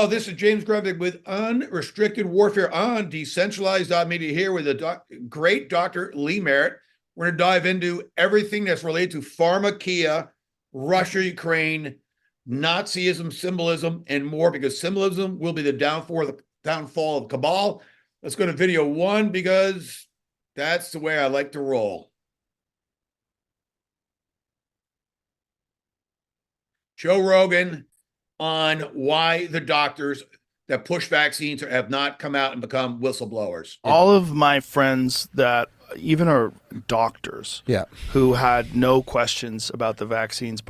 Hello, this is James Grubig with Unrestricted Warfare on Decentralized.media here with the great Dr. Lee Merritt. We're going to dive into everything that's related to Pharmakeia, Russia, Ukraine, Nazism, symbolism, and more, because symbolism will be the downfall of cabal. Let's go to video one because that's the way I like to roll. Joe Rogan on why the doctors that push vaccines have not come out and become whistleblowers. All of my friends that even are doctors who had no questions about the vaccines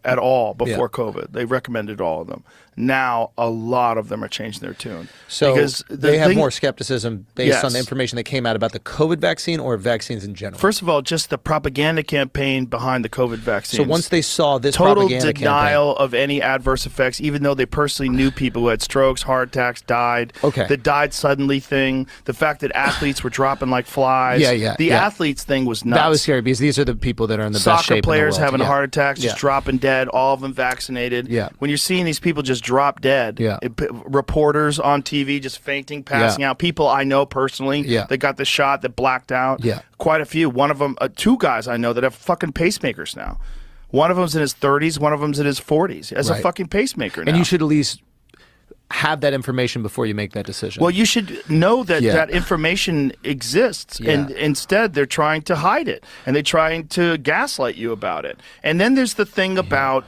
at all before COVID, they recommended all of them. Now a lot of them are changing their tune. So because they have more skepticism based on the information that came out about the COVID vaccine or vaccines in general. First of all, just the propaganda campaign behind the COVID vaccine. So once they saw this total propaganda denial of any adverse effects, even though they personally knew people who had strokes, heart attacks, died. The died suddenly thing, the fact that athletes were dropping like flies. The athletes thing was nuts. That was scary because these are the people that are in the best shape in the world. Soccer players having heart attacks, just dropping dead, all of them vaccinated. When you're seeing these people just drop dead, reporters on TV just fainting, passing out, people I know personally that got the shot that blacked out, quite a few. One of them, two guys I know that have fucking pacemakers now. One of them's in his 30s, one of them's in his 40s as a fucking pacemaker now. And you should at least have that information before you make that decision. Well, you should know that that information exists, and instead they're trying to hide it, and they're trying to gaslight you about it. And then there's the thing about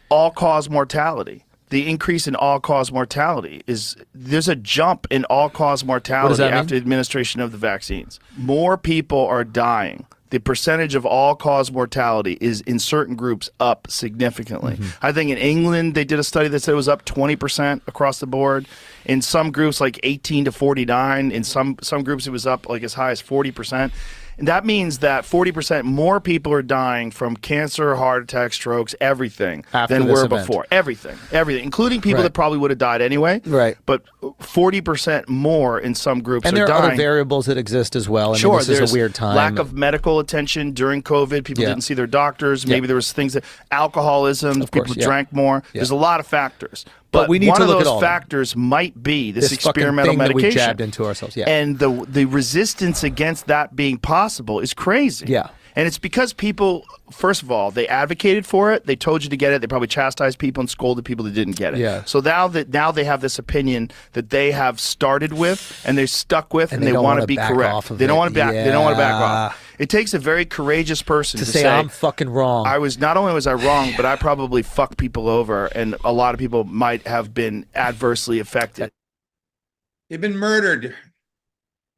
all-cause mortality. The increase in all-cause mortality is there's a jump in all-cause mortality after the administration of the vaccines. More people are dying. The percentage of all-cause mortality is in certain groups up significantly. I think in England they did a study that said it was up 20% across the board. In some groups like 18 to 49. In some groups it was up like as high as 40%. And that means that 40% more people are dying from cancer, heart attacks, strokes, everything than were before. Everything, including people that probably would have died anyway. But 40% more in some groups and are dying. there are other variables that exist as well. I mean, this is a weird time. Lack of medical attention during COVID. People didn't see their doctors. Maybe there was things that alcoholism, people drank more. There's a lot of factors. But we need one to of look those at all factors might be this experimental thing medication that we jabbed into ourselves. And the resistance against that being possible is crazy. And it's because people, first of all, they advocated for it. They told you to get it. They probably chastised people and scolded people that didn't get it. So now they have this opinion that they have started with and they're stuck with, and they want to be correct. They don't want to back. They don't want to back off. It takes a very courageous person to say I'm fucking wrong. Not only was I wrong, but I probably fucked people over, and a lot of people might have been adversely affected. They've been murdered.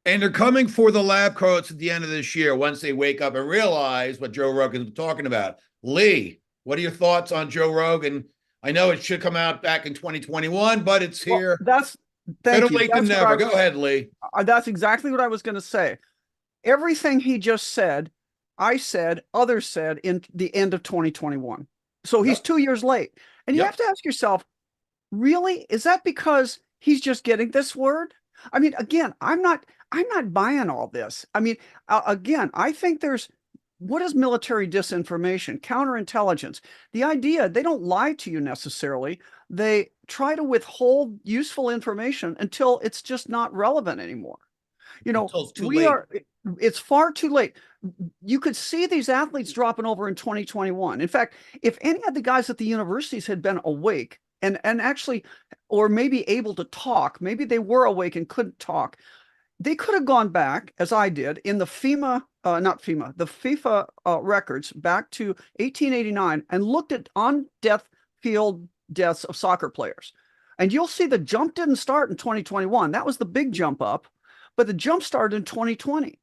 And they're coming for the lab coats at the end of this year once they wake up and realize what Joe Rogan's talking about. Lee, what are your thoughts on Joe Rogan? I know it should come out back in 2021, but it's here. Thank you. Late than never. Go ahead, Lee. That's exactly what I was going to say. Everything he just said, I said, others said in the end of 2021. So he's 2 years late. And you have to ask yourself, really? Is that because he's just getting this word? I mean, again, I'm not buying all this. I mean, again, I think what is military disinformation? Counterintelligence. The idea, they don't lie to you necessarily. They try to withhold useful information until it's just not relevant anymore. You know, it's far too late. You could see these athletes dropping over in 2021. In fact, if any of the guys at the universities had been awake and actually, or maybe able to talk, maybe they were awake and couldn't talk, they could have gone back, as I did, in the the FIFA records back to 1889 and looked at on-death field deaths of soccer players. And you'll see the jump didn't start in 2021. That was the big jump up, but the jump started in 2020.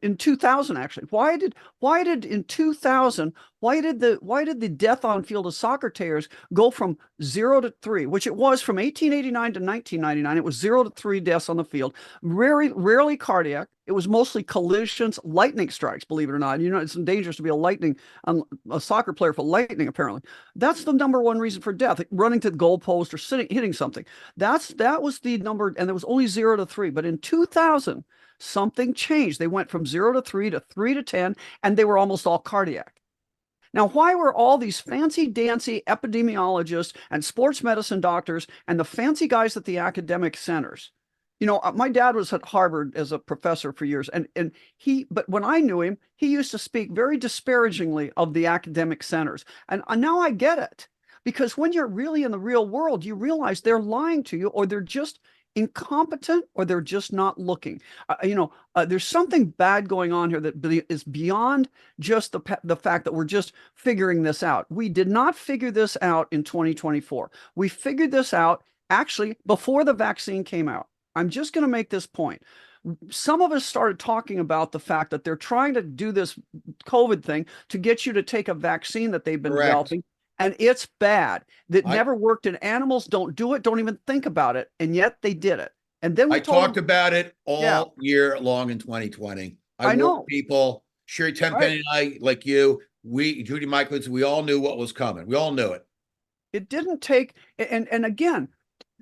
In 2000, actually. Why did in 2000 why did the death on field of soccer players go from 0 to 3, which it was from 1889 to 1999? It was 0 to 3 deaths on the field, rarely cardiac. It was mostly collisions, lightning strikes, believe it or not. You know, it's dangerous to be a soccer player for lightning, apparently. That's the number one reason for death, running to the goalpost or hitting something. That was the number, and there was only 0 to 3. But in 2000, something changed. They went from 0 to 3 to 3 to 10, and they were almost all cardiac. Now, why were all these fancy dancy epidemiologists and sports medicine doctors and the fancy guys at the academic centers? My dad was at Harvard as a professor for years, but when I knew him, he used to speak very disparagingly of the academic centers. And now I get it, because when you're really in the real world, you realize they're lying to you, or they're just incompetent, or they're just not looking. There's something bad going on here that is beyond just the fact that we're just figuring this out. We did not figure this out in 2024. We figured this out actually before the vaccine came out. I'm just going to make this point. Some of us started talking about the fact that they're trying to do this COVID thing to get you to take a vaccine that they've been developing. And it's bad. That never worked in animals. Don't do it. Don't even think about it. And yet they did it. And then I talked about it all year long in 2020. I know people, Sherry Tenpenny and I, like you, Judy Michaels, we all knew what was coming. We all knew it. It didn't take, and again,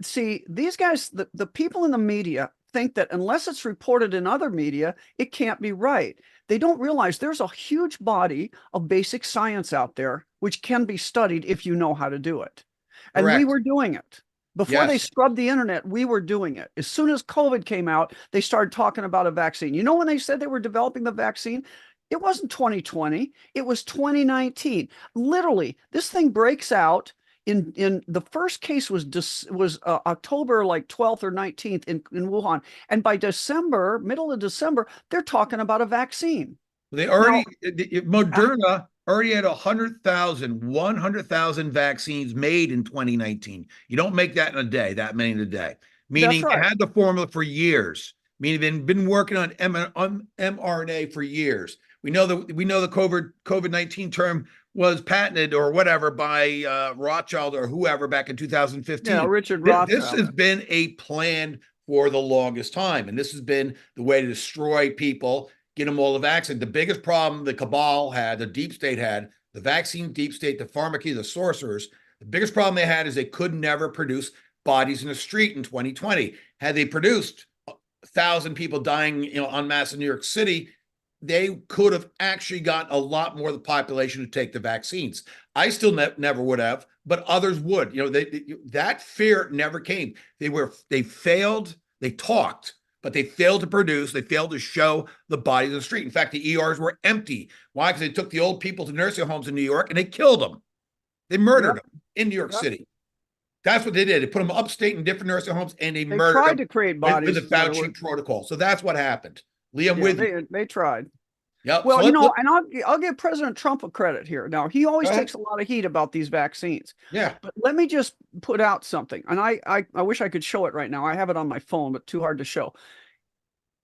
see, these guys, the people in the media think that unless it's reported in other media, it can't be right. They don't realize there's a huge body of basic science out there which can be studied if you know how to do it. And we were doing it. Before they scrubbed the internet, we were doing it. As soon as COVID came out, they started talking about a vaccine. You know, when they said they were developing the vaccine, it wasn't 2020, it was 2019. Literally, this thing breaks out. In the first case was October like 12th or 19th in Wuhan, and by December, middle of December, they're talking about a vaccine. They already Moderna already had 100,000 vaccines made in 2019. You don't make that in a day, that many in a day. Meaning they had the formula for years. Meaning they've been working on mRNA for years. We know the COVID-19 term was patented or whatever by Rothschild or whoever back in 2015. Yeah, Richard Rothschild. This has been a plan for the longest time, and this has been the way to destroy people, get them all the vaccine. The biggest problem the cabal had, the deep state had, the vaccine deep state, the Pharmakeia, the sorcerers, the biggest problem they had is they could never produce bodies in the street in 2020. Had they produced 1,000 people dying, en masse in New York City, they could have actually gotten a lot more of the population to take the vaccines. I still never would have, but others would. That fear never came. They failed. They talked, but they failed to produce. They failed to show the bodies in the street. In fact, the ERs were empty. Why? Because they took the old people to nursing homes in New York and they killed them. They murdered them in New York City. That's what they did. They put them upstate in different nursing homes and they murdered them. Tried to create bodies with the Fauci protocol. So that's what happened. Liam, they tried. Yep. Well, and I'll give President Trump a credit here. Now, he always takes a lot of heat about these vaccines. Yeah. But let me just put out something. And I wish I could show it right now. I have it on my phone, but too hard to show.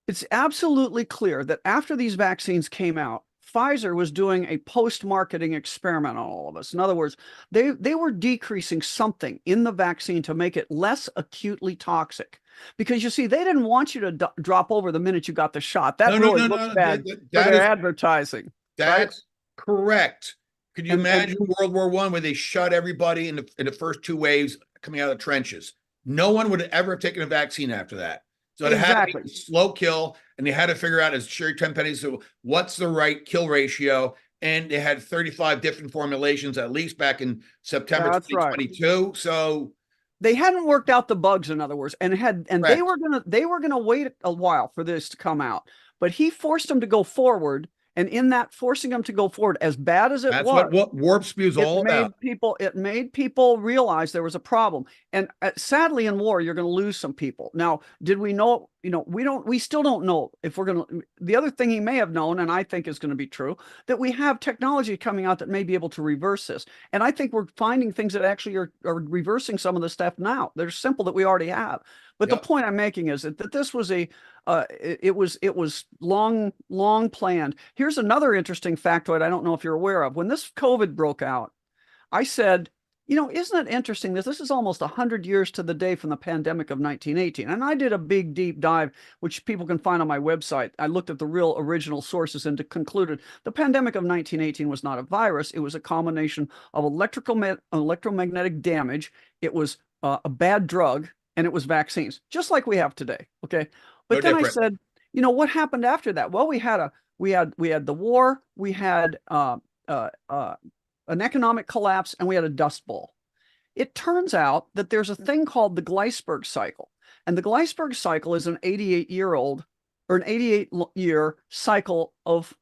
It's absolutely clear that after these vaccines came out, Pfizer was doing a post-marketing experiment on all of us. In other words, they were decreasing something in the vaccine to make it less acutely toxic. Because you see, they didn't want you to drop over the minute you got the shot. That really looks bad for their advertising. That's correct. Could you imagine World War I where they shot everybody in the first two waves coming out of the trenches? No one would ever have taken a vaccine after that. So it had to be a slow kill, and they had to figure out, as Sherry Tenpenny said, what's the right kill ratio. And they had 35 different formulations, at least back in September 2022. Right. So they hadn't worked out the bugs, in other words, and they were gonna wait a while for this to come out. But he forced them to go forward, and in that forcing them to go forward, as bad as it was, that's what Warp Spew is all about. It made people realize there was a problem. And sadly, in war, you're going to lose some people. Now, did we know? We still don't know if we're going to. The other thing he may have known, and I think is going to be true, that we have technology coming out that may be able to reverse this. And I think we're finding things that actually are reversing some of the stuff now. They're simple that we already have. But the point I'm making is that this was it was long planned. Here's another interesting factoid I don't know if you're aware of. When this COVID broke out, I said, isn't it interesting that this is almost 100 years to the day from the pandemic of 1918? And I did a big deep dive, which people can find on my website. I looked at the real original sources and concluded the pandemic of 1918 was not a virus. It was a combination of electromagnetic damage. It was a bad drug, and it was vaccines, just like we have today. Okay. But then I said, what happened after that? Well, we had the war, we had an economic collapse and we had a dust bowl. It turns out that there's a thing called the Gleisberg cycle. And the Gleisberg cycle is an 88-year-old or an 88-year cycle of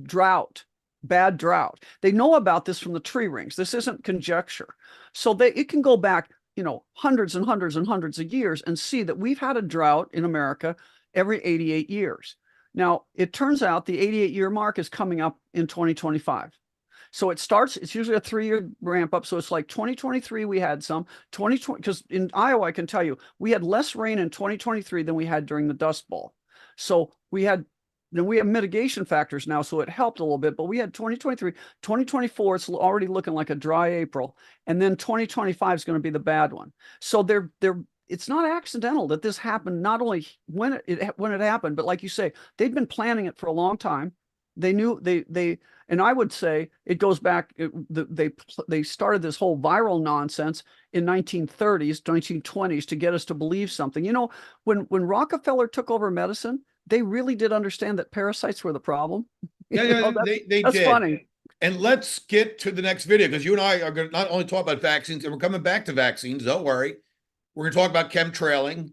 drought, bad drought. They know about this from the tree rings. This isn't conjecture. So it can go back, hundreds and hundreds and hundreds of years and see that we've had a drought in America every 88 years. Now, it turns out the 88-year mark is coming up in 2025. So it's usually a 3-year ramp up. So it's like 2023, we had some 2020, because in Iowa, I can tell you, we had less rain in 2023 than we had during the Dust Bowl. So we have mitigation factors now. So it helped a little bit, but we had 2023, 2024, it's already looking like a dry April. And then 2025 is going to be the bad one. So it's not accidental that this happened, not only when it happened, but like you say, they'd been planning it for a long time. They knew and I would say it goes back. They started this whole viral nonsense in 1930s, 1920s to get us to believe something. When Rockefeller took over medicine, they really did understand that parasites were the problem. Yeah, they that's did. Funny. And let's get to the next video, because you and I are going to not only talk about vaccines, and we're coming back to vaccines. Don't worry. We're going to talk about chemtrailing,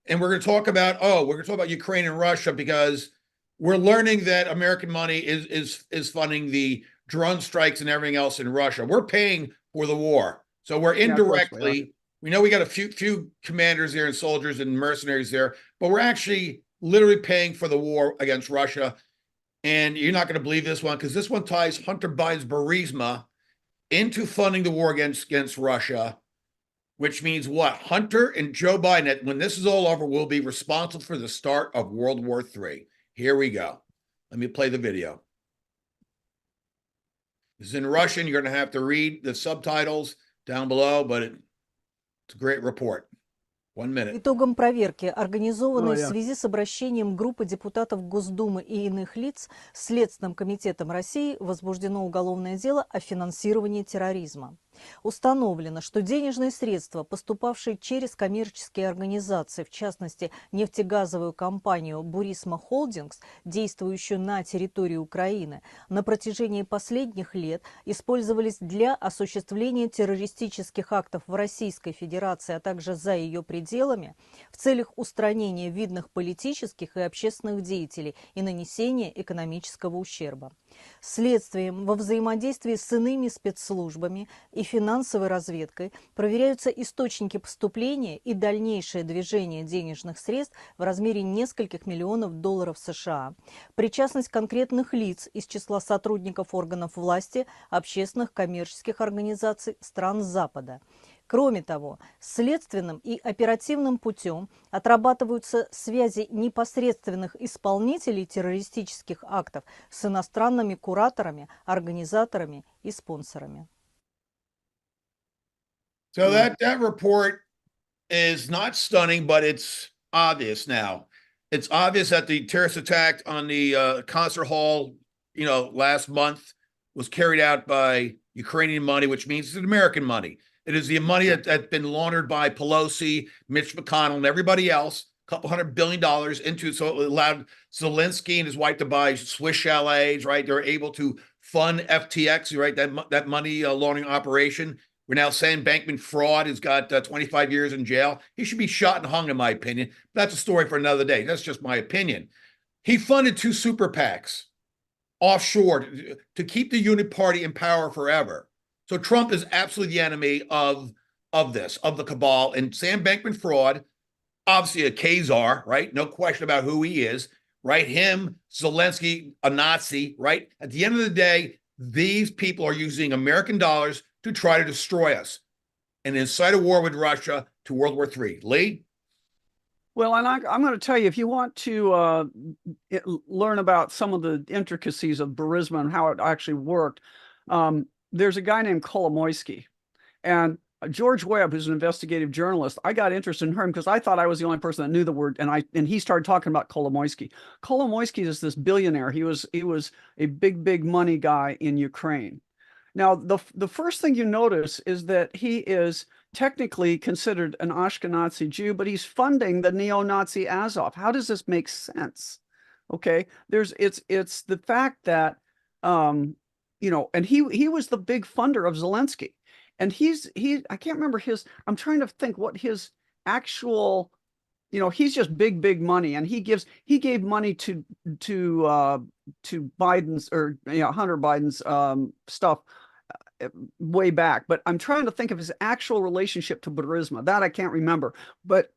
and we're going to talk about Ukraine and Russia, because we're learning that American money is funding the drone strikes and everything else in Russia. We're paying for the war. So we're indirectly, we know we got a few commanders there and soldiers and mercenaries there, but we're actually literally paying for the war against Russia. And you're not going to believe this one, because this one ties Hunter Biden's Burisma into funding the war against Russia, which means what? Hunter and Joe Biden, when this is all over, will be responsible for the start of World War III. Here we go. Let me play the video. This is in Russian. You're going to have to read the subtitles down below, but it's a great report. 1 minute. Итогом проверки, организованной в связи с обращением группы депутатов Госдумы и иных лиц, Следственным комитетом России возбуждено уголовное дело о финансировании терроризма. Установлено, что денежные средства, поступавшие через коммерческие организации, в частности нефтегазовую компанию «Бурисма Холдингс», действующую на территории Украины, на протяжении последних лет использовались для осуществления террористических актов в Российской Федерации, а также за ее пределами, в целях устранения видных политических и общественных деятелей и нанесения экономического ущерба. Следствием во взаимодействии с иными спецслужбами и финансовой разведкой проверяются источники поступления и дальнейшее движение денежных средств в размере нескольких миллионов долларов США, причастность конкретных лиц из числа сотрудников органов власти, общественных коммерческих организаций стран Запада. Кроме того, следственным и оперативным путем отрабатываются связи непосредственных исполнителей террористических актов с иностранными кураторами, организаторами и спонсорами. So that report is not stunning, but it's obvious now. It's obvious that the terrorist attack on the concert hall, last month was carried out by Ukrainian money, which means it's American money. It is the money that's been laundered by Pelosi, Mitch McConnell, and everybody else, a couple $100 billion into, so it allowed Zelensky and his wife to buy Swiss chalets, right? They're able to fund FTX, right? That money laundering operation. We're now saying Bankman fraud has got 25 years in jail. He should be shot and hung, in my opinion. That's a story for another day. That's just my opinion. He funded 2 super PACs offshore to keep the Unit Party in power forever. So Trump is absolutely the enemy of the cabal. And Sam Bankman-Fried, obviously a Khazar, right? No question about who he is, right? Him, Zelensky, a Nazi, right? At the end of the day, these people are using American dollars to try to destroy us and incite a war with Russia to World War III. Lee? Well, and I'm going to tell you, if you want to learn about some of the intricacies of Burisma and how it actually worked, there's a guy named Kolomoisky, and George Webb, who's an investigative journalist. I got interested in him because I thought I was the only person that knew the word, and he started talking about Kolomoisky. Kolomoisky is this billionaire. He was a big money guy in Ukraine. Now, the first thing you notice is that he is technically considered an Ashkenazi Jew, but he's funding the neo-Nazi Azov. How does this make sense? Okay, it's the fact that you know, and he was the big funder of Zelensky, and I can't remember I'm trying to think what his actual, you know, he's just big money, and he gave money to Biden's, or, you know, Hunter Biden's stuff way back. But I'm trying to think of his actual relationship to Burisma. That I can't remember. But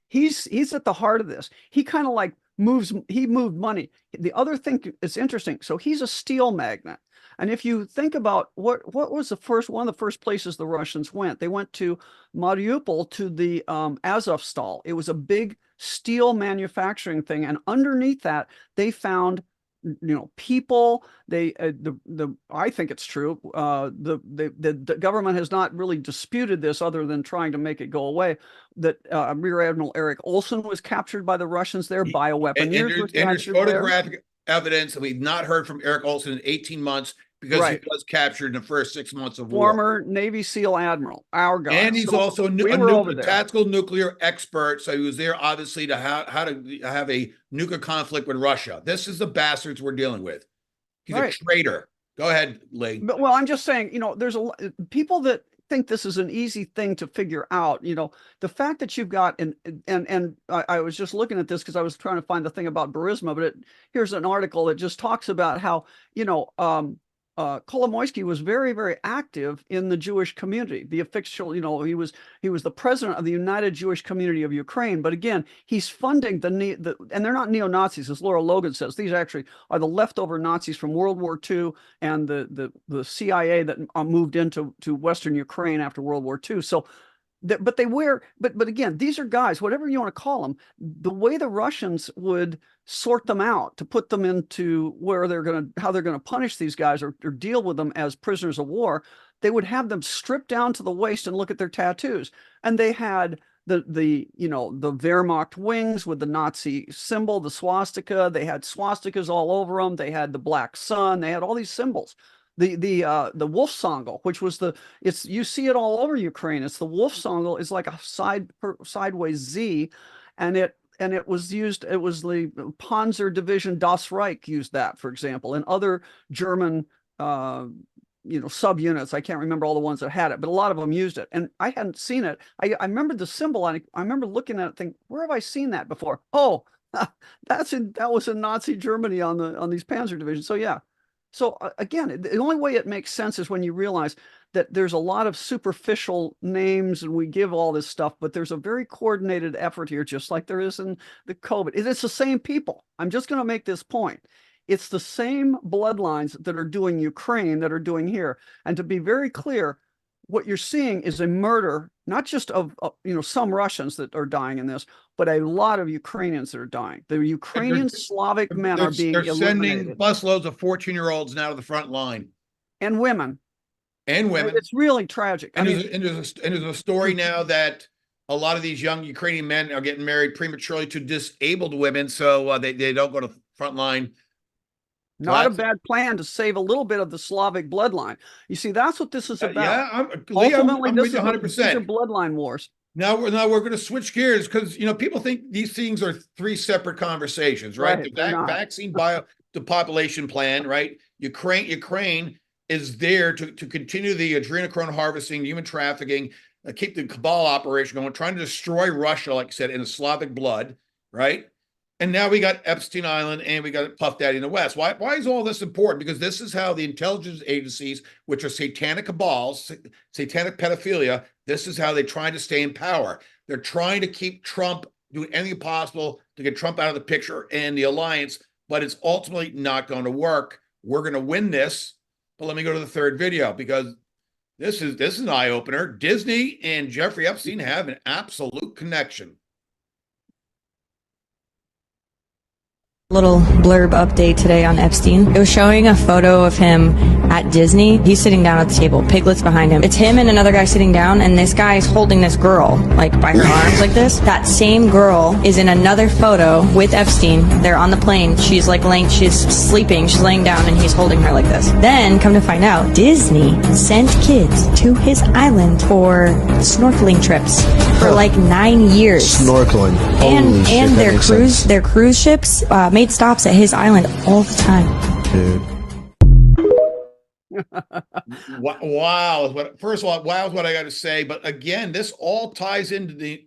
he's at the heart of this. He kind of like moved money. The other thing is interesting. So he's a steel magnate. And if you think about what was one of the first places the Russians went, they went to Mariupol, to the Azovstal. It was a big steel manufacturing thing, and underneath that they found, you know, people. I think it's true. The government has not really disputed this, other than trying to make it go away. That Rear Admiral Eric Olson was captured by the Russians there. Bioweaponeers were captured there. And there's photographic evidence that we've not heard from Eric Olson in 18 months, because he was captured in the first 6 months of war. Former Navy SEAL Admiral, our guy. And he's also a tactical nuclear expert. So he was there, obviously, to how to have a nuclear conflict with Russia. This is the bastards we're dealing with. He's a traitor. Go ahead, Lee. Well, I'm just saying, you know, there's people that think this is an easy thing to figure out. You know, the fact that you've got, and I was just looking at this because I was trying to find the thing about Burisma, but here's an article that just talks about how, you know, Kolomoisky was very active in the Jewish community. The official, you know, he was the president of the United Jewish Community of Ukraine. But again, he's funding and they're not neo-Nazis, as Laura Logan says. These actually are the leftover Nazis from World War II and the CIA that moved into Western Ukraine after World War II. So, but again, these are guys, whatever you want to call them. The way the Russians would sort them out to put them into how they're going to punish these guys or deal with them as prisoners of war, they would have them stripped down to the waist and look at their tattoos. And they had the you know, the Wehrmacht wings with the Nazi symbol, the swastika. They had swastikas all over them. They had the black sun. They had all these symbols. The Wolfsangel, which was you see it all over Ukraine. It's the Wolfsangel. It's like a sideways Z, and it was used. It was the Panzer Division Das Reich used that, for example, and other German you know, subunits. I can't remember all the ones that had it, but a lot of them used it. And I hadn't seen it. I remember the symbol, and I remember looking at it, thinking, where have I seen that before? Oh, that was in Nazi Germany on these Panzer divisions. So yeah. So again, the only way it makes sense is when you realize that there's a lot of superficial names and we give all this stuff, but there's a very coordinated effort here, just like there is in the COVID. It's the same people. I'm just going to make this point. It's the same bloodlines that are doing Ukraine that are doing here. And to be very clear, what you're seeing is a murder, not just of you know, some Russians that are dying in this, but a lot of Ukrainians that are dying. The Ukrainian Slavic men are being eliminated. Sending busloads of 14-year-olds now to the front line, and women. It's really tragic. And there's a story now that a lot of these young Ukrainian men are getting married prematurely to disabled women, so they don't go to the front line. Not a bad plan to save a little bit of the Slavic bloodline. You see, that's what this is about. Yeah, I'm with you 100%. These are bloodline wars. Now we're going to switch gears, because, you know, people think these things are three separate conversations, right? The vaccine the population plan, right? Ukraine is there to continue the adrenochrome harvesting, human trafficking, keep the cabal operation going, trying to destroy Russia, like I said, in the Slavic blood, right? And now we got Epstein Island and we got Puff Daddy in the West. Why is all this important? Because this is how the intelligence agencies, which are satanic cabals, satanic pedophilia, this is how they try to stay in power. They're trying to keep Trump, doing anything possible to get Trump out of the picture and the alliance, but it's ultimately not going to work. We're going to win this. But let me go to the third video, because this is an eye-opener. Disney and Jeffrey Epstein have an absolute connection. Little blurb update today on Epstein. It was showing a photo of him at Disney. He's sitting down at the table, Piglet's behind him. It's him and another guy sitting down, and this guy is holding this girl, like, by her arms like this. That same girl is in another photo with Epstein. They're on the plane. She's like she's sleeping, she's laying down, and he's holding her like this. Then, come to find out, Disney sent kids to his island for snorkeling trips for like 9 years. Snorkeling. And their cruise ships made stops at his island all the time. Dude. Wow. First of all, wow is what I got to say. But again, this all ties into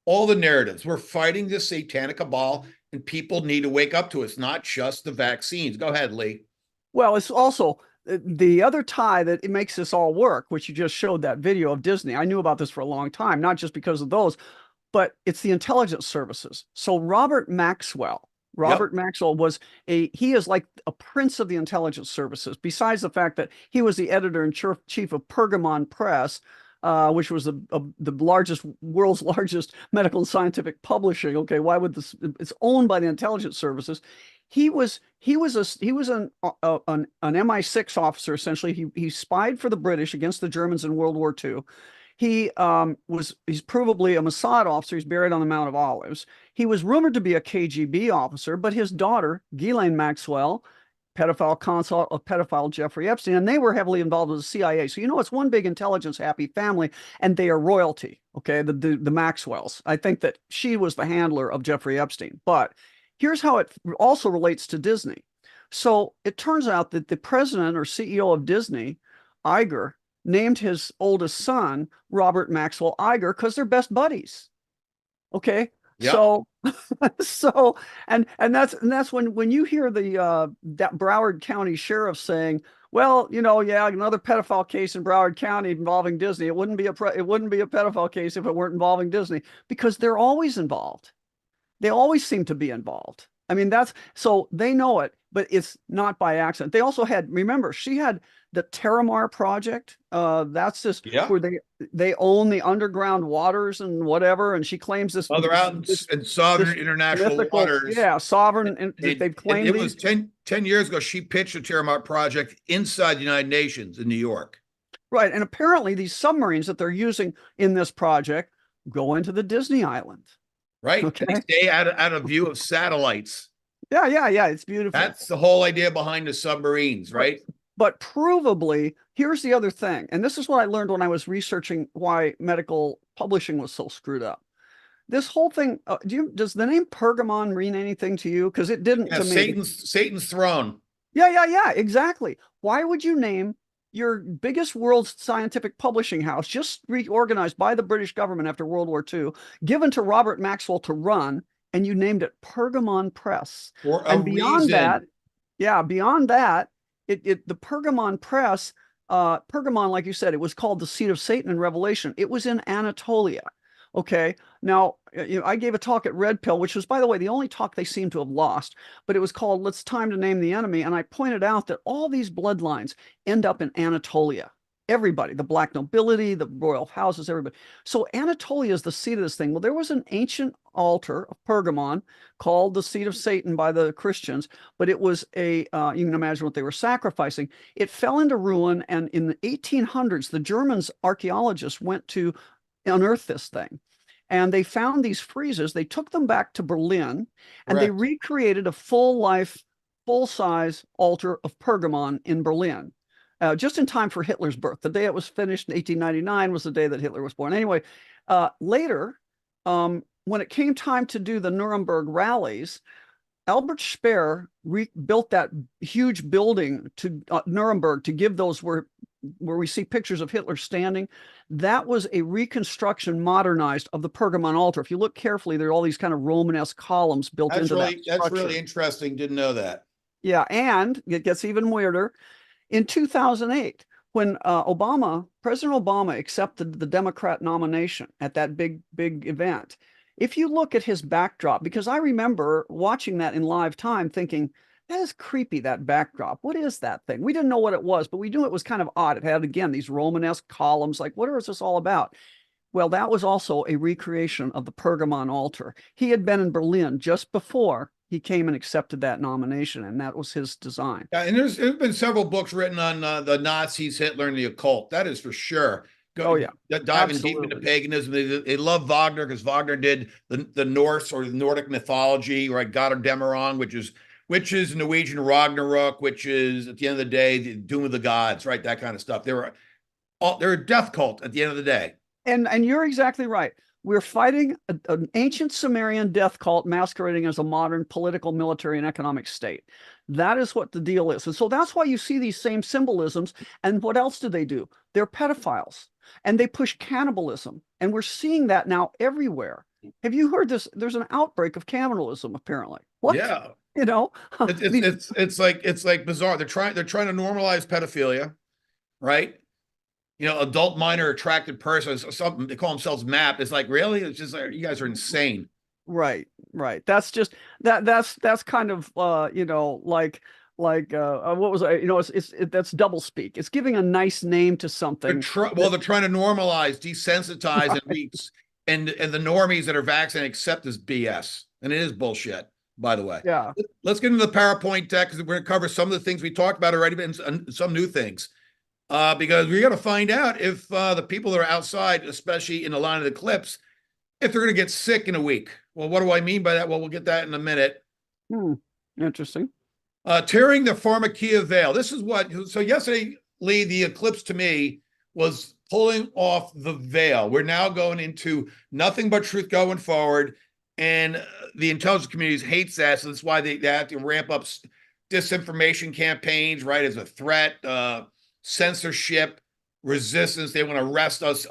all the narratives. We're fighting this satanic cabal, and people need to wake up to it. It's not just the vaccines. Go ahead, Lee. Well, it's also the other tie that it makes this all work, which you just showed that video of Disney. I knew about this for a long time, not just because of those, but it's the intelligence services. So Robert Maxwell he is like a prince of the intelligence services, besides the fact that he was the editor in chief of Pergamon Press, which was the world's largest medical and scientific publishing. Okay, why would this? It's owned by the intelligence services. He was an MI6 officer essentially. He spied for the British against the Germans in World War II. He's probably a Mossad officer. He's buried on the Mount of Olives. He was rumored to be a KGB officer, but his daughter, Ghislaine Maxwell, pedophile consort of pedophile Jeffrey Epstein, and they were heavily involved with the CIA. So, it's one big intelligence happy family, and they are royalty. Okay, the Maxwells. I think that she was the handler of Jeffrey Epstein. But here's how it also relates to Disney. So it turns out that the president or CEO of Disney, Iger, named his oldest son Robert Maxwell Iger because they're best buddies. Okay. Yep. And that's when you hear that Broward County sheriff saying, well, another pedophile case in Broward County involving Disney. It wouldn't be a pedophile case if it weren't involving Disney, because they're always involved. They always seem to be involved. I mean, so they know it, but it's not by accident. They also remember, she had the Terramar project. That's just where they own the underground waters and whatever. And she claims this. Oh, they're out in sovereign international waters. Yeah, sovereign. And they've claimed it was 10 years ago. She pitched the Terramar project inside the United Nations in New York. Right. And apparently these submarines that they're using in this project go into the Disney island. Right. Okay. They stay out of view of satellites. Yeah. It's beautiful. That's the whole idea behind the submarines, right? But provably, here's the other thing. And this is what I learned when I was researching why medical publishing was so screwed up. This whole thing, does the name Pergamon mean anything to you? Because it didn't to me. Satan's throne. Yeah, exactly. Why would you name your biggest world scientific publishing house, just reorganized by the British government after World War II, given to Robert Maxwell to run, and you named it Pergamon Press? Beyond that, the Pergamon Press, Pergamon, like you said, it was called the seat of Satan in Revelation. It was in Anatolia. Okay. Now, I gave a talk at Red Pill, which was, by the way, the only talk they seem to have lost, but it was called "It's Time to Name the Enemy." And I pointed out that all these bloodlines end up in Anatolia. Everybody, the black nobility, the royal houses, everybody. So Anatolia is the seat of this thing. Well, there was an ancient altar of Pergamon called the seat of Satan by the Christians, but it was you can imagine what they were sacrificing. It fell into ruin. And in the 1800s, the Germans archaeologists went to unearth this thing. And they found these friezes. They took them back to Berlin, and they recreated a full-size altar of Pergamon in Berlin, just in time for Hitler's birth. The day it was finished in 1899 was the day that Hitler was born. Anyway, later, when it came time to do the Nuremberg rallies, Albert Speer built that huge building to Nuremberg to give those where we see pictures of Hitler standing. That was a reconstruction, modernized, of the Pergamon altar. If you look carefully, there are all these kind of Romanesque columns built into that structure. That's really interesting. Didn't know that. Yeah, and it gets even weirder. In 2008, when President Obama accepted the Democrat nomination at that big event, if you look at his backdrop, because I remember watching that in live time thinking, that is creepy, that backdrop. What is that thing? We didn't know what it was, but we knew it was kind of odd. It had, again, these Romanesque columns. Like, what is this all about? Well, that was also a recreation of the Pergamon altar. He had been in Berlin just before he came and accepted that nomination, and that was his design. Yeah, and there's been several books written on the Nazis, Hitler, and the occult. That is for sure. Diving deep into paganism. They love Wagner because Wagner did the Norse or the Nordic mythology, right? God of Demeron, which is Norwegian Ragnarok, which is at the end of the day the doom of the gods, right? That kind of stuff. They're a death cult at the end of the day. And you're exactly right. We're fighting an ancient Sumerian death cult masquerading as a modern political, military, and economic state. That is what the deal is. And so that's why you see these same symbolisms. And what else do? They're pedophiles, and they push cannibalism. And we're seeing that now everywhere. Have you heard this? There's an outbreak of cannibalism, apparently. What? Yeah. You know, it's like bizarre. They're trying to normalize pedophilia, right? You know, adult minor attracted person, something they call themselves MAP. It's like, really? It's just like, you guys are insane. Right. That's just that's kind of you know, like what was I, you know, that's double speak. It's giving a nice name to something. They're trying to normalize, desensitize, right. and the normies that are vaccinated accept this BS, and it is bullshit. By the way, yeah. Let's get into the PowerPoint deck because we're going to cover some of the things we talked about already, and some new things. Because we got to find out if the people that are outside, especially in the line of the clips, if they're going to get sick in a week. Well, what do I mean by that? Well, we'll get that in a minute. Interesting. Tearing the Pharmakeia veil. This is what. So yesterday, Lee, the eclipse to me was pulling off the veil. We're now going into nothing but truth going forward. And the intelligence community hates that. So that's why they have to ramp up disinformation campaigns, right, as a threat, censorship, resistance. They want to arrest us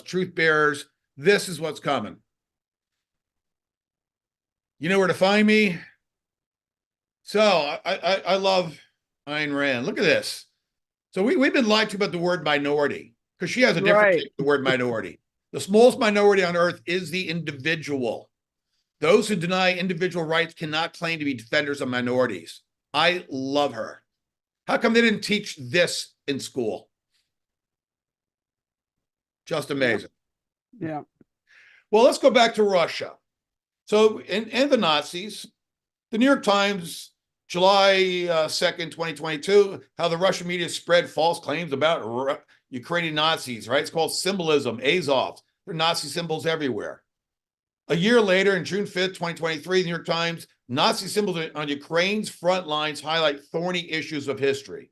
truth bearers. This is what's coming. You know where to find me. So I love Ayn Rand. Look at this. So we've been lied to about the word minority because she has a different take the word minority. The smallest minority on earth is the individual. Those who deny individual rights cannot claim to be defenders of minorities. I love her. How come they didn't teach this in school? Just amazing. Yeah. Well, let's go back to Russia. So, and the Nazis, the New York Times, July 2nd, 2022, how the Russian media spread false claims about Ukrainian Nazis, right? It's called symbolism, Azov. There are Nazi symbols everywhere. A year later, in June 5th, 2023, the New York Times, Nazi symbols on Ukraine's front lines highlight thorny issues of history.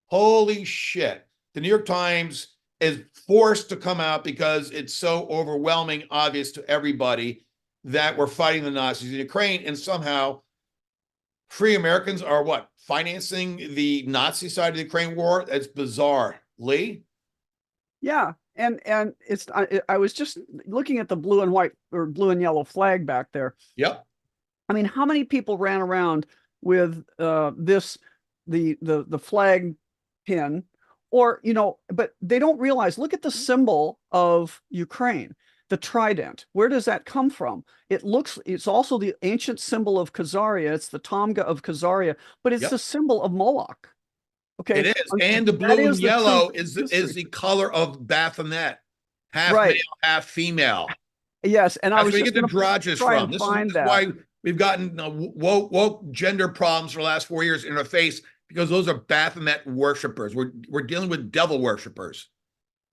Holy shit. The New York Times is forced to come out because it's so overwhelming, obvious to everybody that we're fighting the Nazis in Ukraine, and somehow free Americans are what? Financing the Nazi side of the Ukraine war? That's bizarre. Lee? Yeah. And it's I was just looking at the blue and white or blue and yellow flag back there. Yep. I mean, how many people ran around with the flag pin, or, you know, but they don't realize, look at the symbol of Ukraine, the trident. Where does that come from? It's also the ancient symbol of Khazaria. It's the Tomga of Khazaria, but it's the symbol of Moloch. Okay. It is. And the blue and yellow is the color of Baphomet. Half male, half female. Yes. And I was where you get the androgynous from. This is why we've gotten woke gender problems for the last 4 years in our face, because those are Baphomet worshipers. We're dealing with devil worshipers.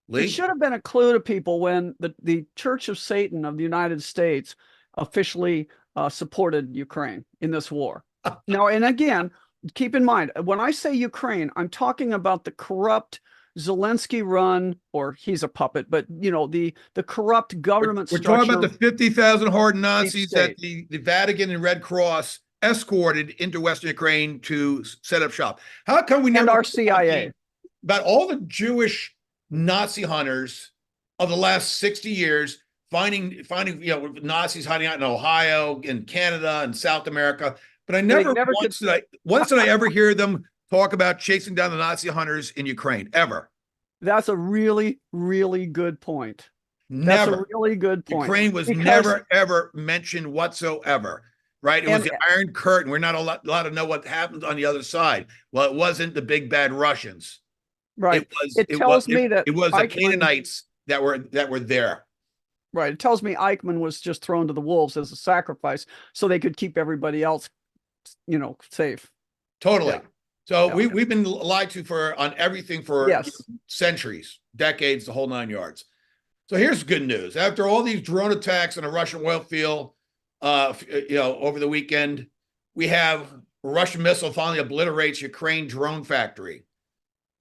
Lee? It should have been a clue to people when the Church of Satan of the United States officially supported Ukraine in this war. Now, and again, keep in mind, when I say Ukraine, I'm talking about the corrupt Zelensky run, or he's a puppet, but you know, the corrupt government We're talking about the 50,000 hardened Nazis that the Vatican and Red Cross escorted into Western Ukraine to set up shop. How come we never, and our CIA, about all the Jewish Nazi hunters of the last 60 years, finding you know, Nazis hiding out in Ohio and Canada and South America, but I never once did I ever hear them talk about chasing down the Nazi hunters in Ukraine, ever. That's a really, really good point. Never. That's a really good point. Ukraine was never, ever mentioned whatsoever, right? It was the Iron Curtain. We're not allowed to know what happened on the other side. Well, it wasn't the big bad Russians. Right. It was the Canaanites that were there. Right. It tells me Eichmann was just thrown to the wolves as a sacrifice so they could keep everybody else, you know, safe. Totally. Yeah. So we've been lied to on everything for centuries, decades, the whole 9 yards. So here's good news. After all these drone attacks on a Russian oil field, you know, over the weekend, we have a Russian missile finally obliterates Ukraine drone factory.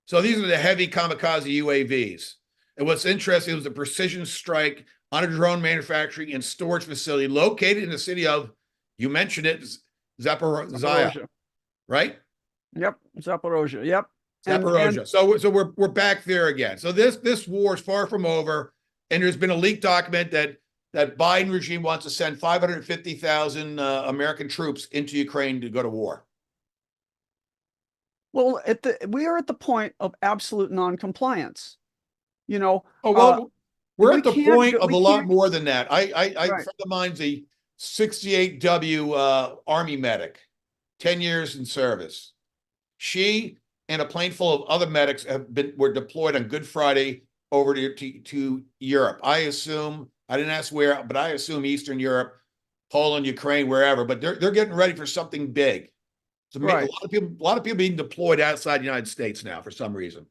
So these are the heavy kamikaze UAVs. And what's interesting was a precision strike on a drone manufacturing and storage facility located in the city of, you mentioned it, Zaporizhia, right? Yep, Zaporozhye. Yep. Zaporozhye. So we're back there again. So this war is far from over, and there's been a leaked document that Biden regime wants to send 550,000 American troops into Ukraine to go to war. Well, we are at the point of absolute non-compliance. You know. Oh well, we're at the point of a lot can't. more than that. I Right. A friend of mine's a 68W Army medic, 10 years in service. She and a plane full of other medics were deployed on Good Friday over to Europe. I assume, I didn't ask where, but I assume Eastern Europe, Poland, Ukraine, wherever. But they're getting ready for something big. So Right. a lot of people being deployed outside the United States now for some reason.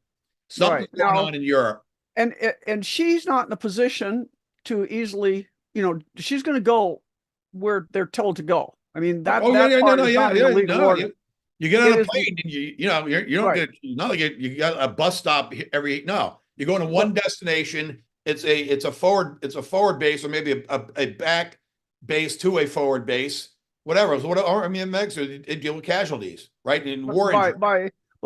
Something's going on in Europe. And she's not in a position to easily, she's going to go where they're told to go. I mean, that you get on a plane and you don't get, not like you got a bus stop no, you go to one destination. It's a forward base, or maybe a back base to a forward base, whatever. So what Army and Megs deal with casualties, right? In war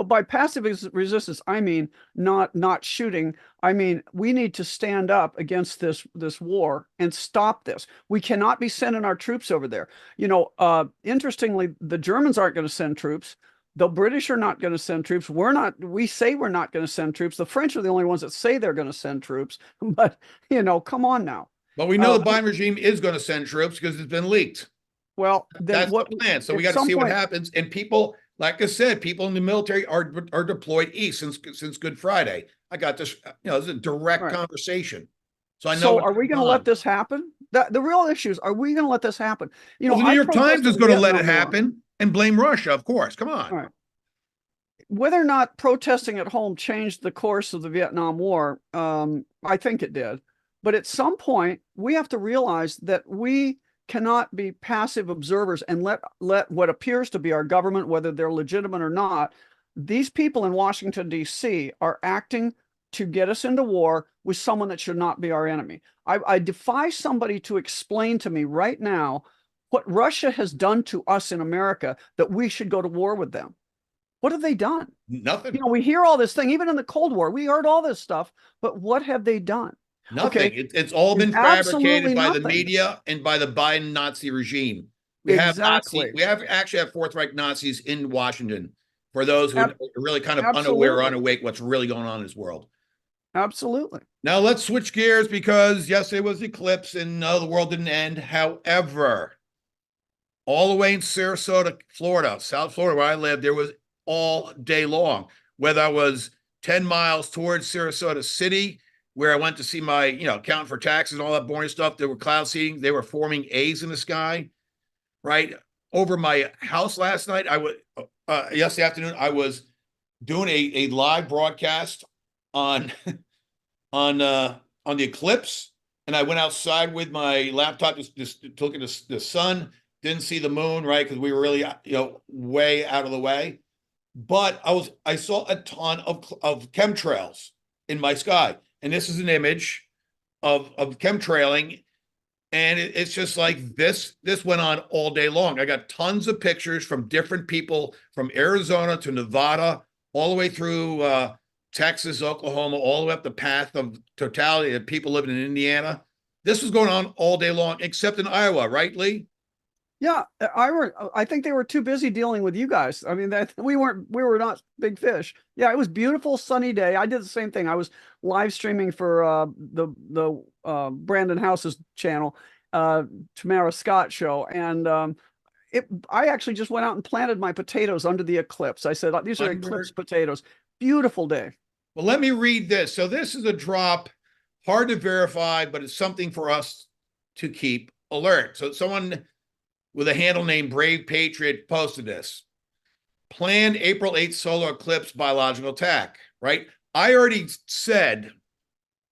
by passive resistance, I mean not shooting. I mean, we need to stand up against this war and stop this. We cannot be sending our troops over there. Interestingly, the Germans aren't going to send troops. The British are not going to send troops. We say we're not going to send troops. The French are the only ones that say they're going to send troops. But, come on now. But we know the Biden regime is going to send troops because it's been leaked. Well, that's the plan. So we got to see what happens. And people, like I said, people in the military are deployed east since Good Friday. I got this, this is a direct conversation. So I know. So are we going to let this happen? The real issue is, are we going to let this happen? The New York Times is going to let it happen and blame Russia, of course. Come on. Right. Whether or not protesting at home changed the course of the Vietnam War, I think it did. But at some point, we have to realize that we cannot be passive observers and let what appears to be our government, whether they're legitimate or not, these people in Washington, D.C. are acting to get us into war with someone that should not be our enemy. I defy somebody to explain to me right now what Russia has done to us in America that we should go to war with them. What have they done? Nothing. We hear all this thing, even in the Cold War, we heard all this stuff, but what have they done? Nothing. Okay. It's all been fabricated by the media and by the Biden Nazi regime. We actually have Fourth Reich Nazis in Washington, for those who are really kind of unaware or unawake what's really going on in this world. Absolutely. Now let's switch gears, because yesterday was eclipse and no, the world didn't end. However, all the way in Sarasota, Florida, South Florida, where I live, there was all day long, whether I was 10 miles towards Sarasota City, where I went to see my, accountant for taxes and all that boring stuff. There were cloud seeding. They were forming A's in the sky, right? Over my house last night, yesterday afternoon, I was doing a live broadcast on the eclipse, and I went outside with my laptop just to look at the sun. Didn't see the moon, right? Because we were really, way out of the way. But I saw a ton of chemtrails in my sky. And this is an image of chemtrailing. And it's just like this went on all day long. I got tons of pictures from different people from Arizona to Nevada, all the way through Texas, Oklahoma, all the way up the path of totality of people living in Indiana. This was going on all day long, except in Iowa, right, Lee? Yeah, I think they were too busy dealing with you guys. I mean, we were not big fish. Yeah, it was beautiful, sunny day. I did the same thing. I was live streaming for the Brandon House's channel, Tamara Scott show, and I actually just went out and planted my potatoes under the eclipse. I said, these are eclipse potatoes. Beautiful day. Well, let me read this. So this is a drop, hard to verify, but it's something for us to keep alert. So someone with a handle named Brave Patriot posted this. Planned April 8th solar eclipse biological attack, right? I already said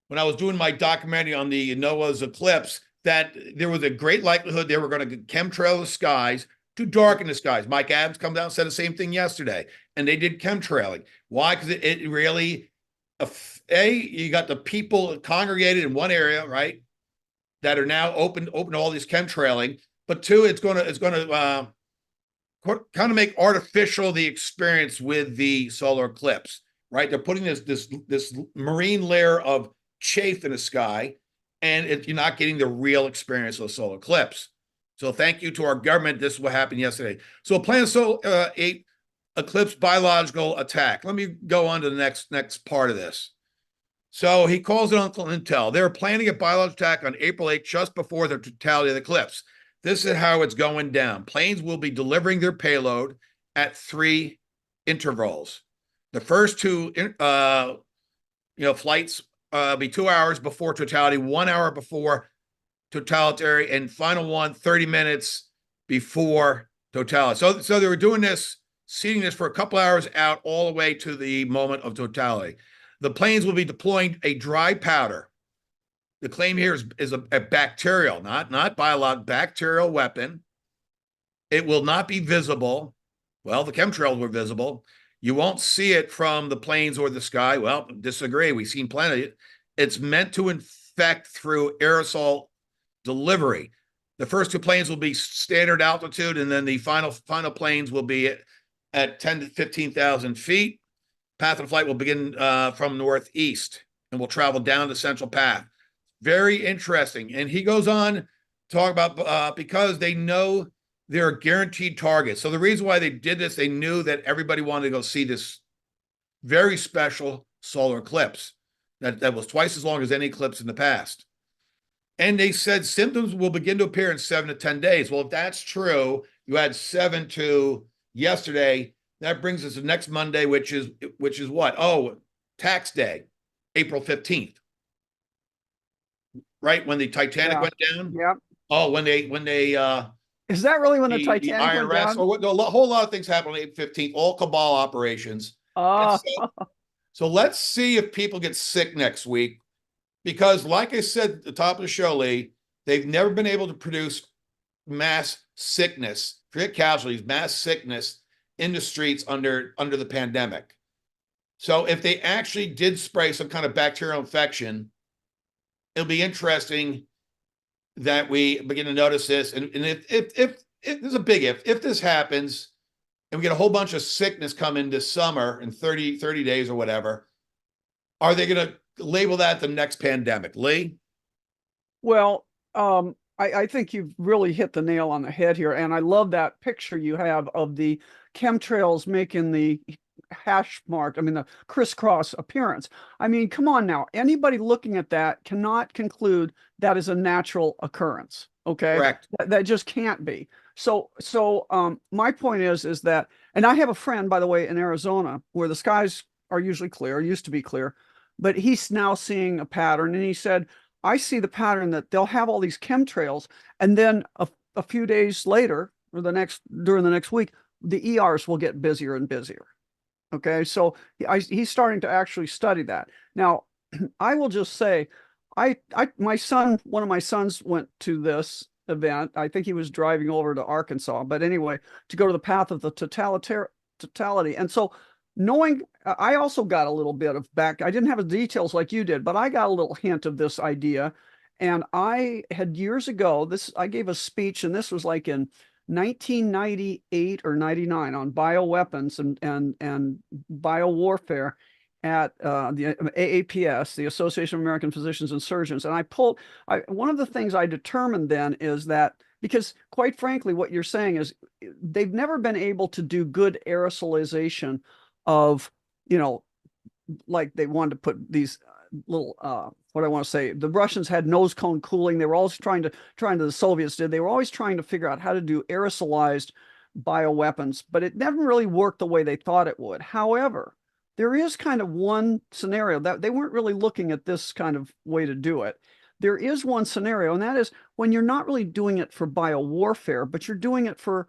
when I was doing my documentary on the Noah's eclipse that there was a great likelihood they were going to chemtrail the skies to darken the skies. Mike Adams come down and said the same thing yesterday, and they did chemtrailing. Why? Because it really, you got the people congregated in one area, right? that are now open to all this chemtrailing. But two, it's going to kind of make artificial the experience with the solar eclipse, right? They're putting this marine layer of chaff in the sky, and you're not getting the real experience of the solar eclipse. So thank you to our government. This is what happened yesterday. So a planned solar eclipse biological attack. Let me go on to the next part of this. So he calls it Uncle Intel. They're planning a biological attack on April 8th, just before the totality of the eclipse. This is how it's going down. Planes will be delivering their payload at 3 intervals. The first 2 flights be 2 hours before totality, 1 hour before totality, and final one 30 minutes before totality. So they were doing this, seeding this for a couple hours out all the way to the moment of totality. The planes will be deploying a dry powder. The claim here is a bacterial, not biological, bacterial weapon. It will not be visible. Well, the chemtrails were visible. You won't see it from the planes or the sky. Well, disagree. We've seen plenty. It's meant to infect through aerosol delivery. The first 2 planes will be standard altitude, and then the final planes will be at 10 to 15,000 feet. Path of flight will begin from northeast and will travel down the central path. Very interesting. And he goes on to talk about because they know they're guaranteed targets. So the reason why they did this, they knew that everybody wanted to go see this very special solar eclipse that was twice as long as any eclipse in the past. And they said symptoms will begin to appear in 7 to 10 days. Well, if that's true, you had 7 to yesterday. That brings us to next Monday, which is what? Oh, tax day, April 15th. Right? When the Titanic went down? Yeah. Oh, when they is that really when the Titanic IRS, went down? Or a whole lot of things happened on April 15th, all cabal operations. Oh. So let's see if people get sick next week. Because like I said at the top of the show, Lee, they've never been able to produce mass sickness, forget casualties, mass sickness in the streets under the pandemic. So if they actually did spray some kind of bacterial infection, it'll be interesting that we begin to notice this. And if there's a big if this happens and we get a whole bunch of sickness come in this summer in 30 days or whatever, are they going to label that the next pandemic? Lee? Well, I think you've really hit the nail on the head here. And I love that picture you have of the chemtrails making the hash mark, the crisscross appearance. I mean, come on now. Anybody looking at that cannot conclude that is a natural occurrence. Okay. Correct. That just can't be. So my point is that, and I have a friend, by the way, in Arizona where the skies are usually clear, used to be clear, but he's now seeing a pattern. And he said, I see the pattern that they'll have all these chemtrails, and then a few days later, or during the next week, the ERs will get busier and busier. Okay, so he's starting to actually study that. Now, I will just say, one of my sons went to this event. I think he was driving over to Arkansas, but anyway, to go to the path of the totality. And so knowing, I also got a little bit of back. I didn't have the details like you did, but I got a little hint of this idea. And I had years ago, I gave a speech, and this was like in 1998 or 99 on bioweapons and biowarfare at the AAPS, the Association of American Physicians and Surgeons. And one of the things I determined then is that, because quite frankly, what you're saying is they've never been able to do good aerosolization of, like they wanted to put these little, what I want to say, the Russians had nose cone cooling. They were always the Soviets did. They were always trying to figure out how to do aerosolized bioweapons, but it never really worked the way they thought it would. However, there is kind of one scenario that they weren't really looking at this kind of way to do it. There is one scenario, and that is when you're not really doing it for biowarfare, but you're doing it for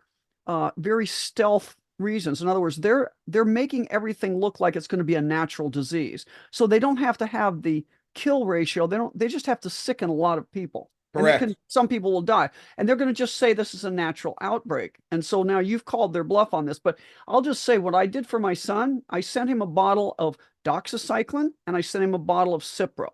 very stealth reasons. In other words, they're making everything look like it's going to be a natural disease. So they don't have to have the kill ratio. They just have to sicken a lot of people. Correct. Some people will die, and they're going to just say this is a natural outbreak. And so now you've called their bluff on this, but I'll just say what I did for my son. I sent him a bottle of doxycycline and I sent him a bottle of Cipro,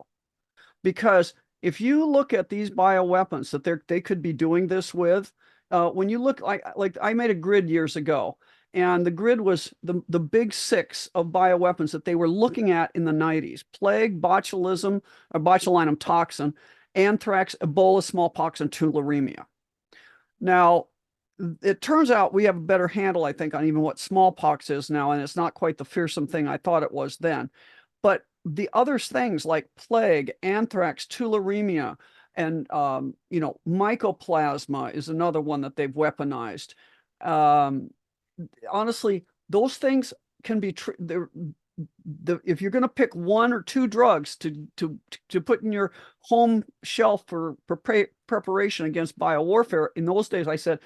because if you look at these bioweapons that they could be doing this with, when you look like I made a grid years ago, and the grid was the big 6 of bioweapons that they were looking at in the 90s: plague, botulism, or botulinum toxin, anthrax, Ebola, smallpox, and tularemia. Now, it turns out we have a better handle, I think, on even what smallpox is now, and it's not quite the fearsome thing I thought it was then. But the other things like plague, anthrax, tularemia, and mycoplasma is another one that they've weaponized. Honestly, those things can be if you're going to pick 1 or 2 drugs to put in your home shelf for preparation against biowarfare, in those days I said,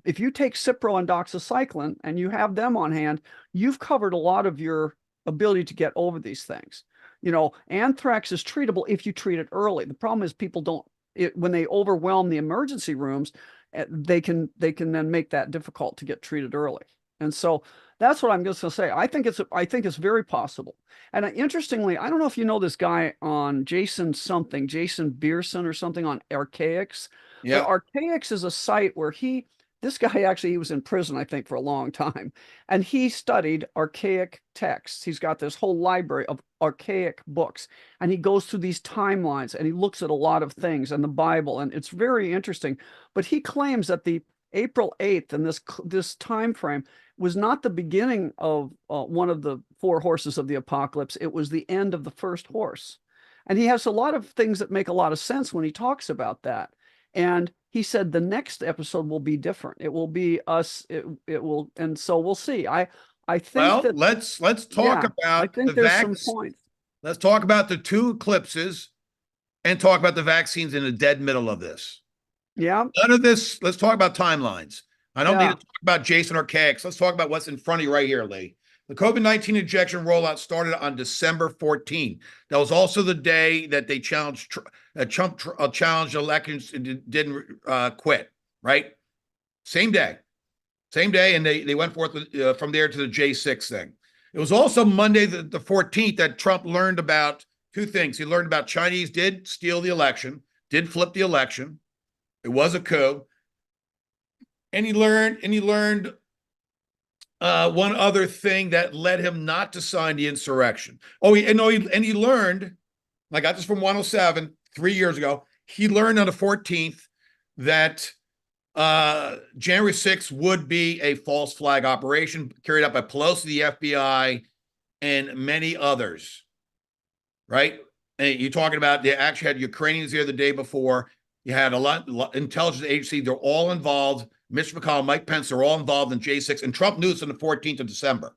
if you take Cipro and doxycycline and you have them on hand, you've covered a lot of your ability to get over these things. Anthrax is treatable if you treat it early. The problem is people don't, when they overwhelm the emergency rooms, they can then make that difficult to get treated early. And so that's what I'm just going to say. I think it's very possible. And interestingly, I don't know if you know this guy on Jason Beerson or something on Archaics. Yeah. But Archaics is a site where this guy actually, he was in prison, I think, for a long time. And he studied archaic texts. He's got this whole library of archaic books. And he goes through these timelines and he looks at a lot of things in the Bible. And it's very interesting. But he claims that the April 8th and this time frame was not the beginning of one of the 4 horses of the apocalypse. It was the end of the first horse. And he has a lot of things that make a lot of sense when he talks about that. And he said the next episode will be different. It will be us. It will, and so we'll see. I think that let's talk about I think there's some points. Let's talk about the 2 eclipses and talk about the vaccines in the dead middle of this. Yeah. None of this. Let's talk about timelines. I don't need to talk about Jason Archaics. Let's talk about what's in front of you right here, Lee. The COVID-19 injection rollout started on December 14. That was also the day that they challenged Trump challenged elections and didn't quit, right? Same day, and they went forth from there to the J6 thing. It was also Monday, the 14th, that Trump learned about 2 things. He learned about Chinese did steal the election, did flip the election. It was a coup. And he learned one other thing that led him not to sign the insurrection. He learned, I got this from 107 3 years ago. He learned on the 14th that January 6th would be a false flag operation carried out by Pelosi, the FBI, and many others. Right? And you're talking about they actually had Ukrainians here the day before. You had a lot intelligence agency. They're all involved. Mitch McConnell, Mike Pence are all involved in J6, and Trump knew this on the 14th of December,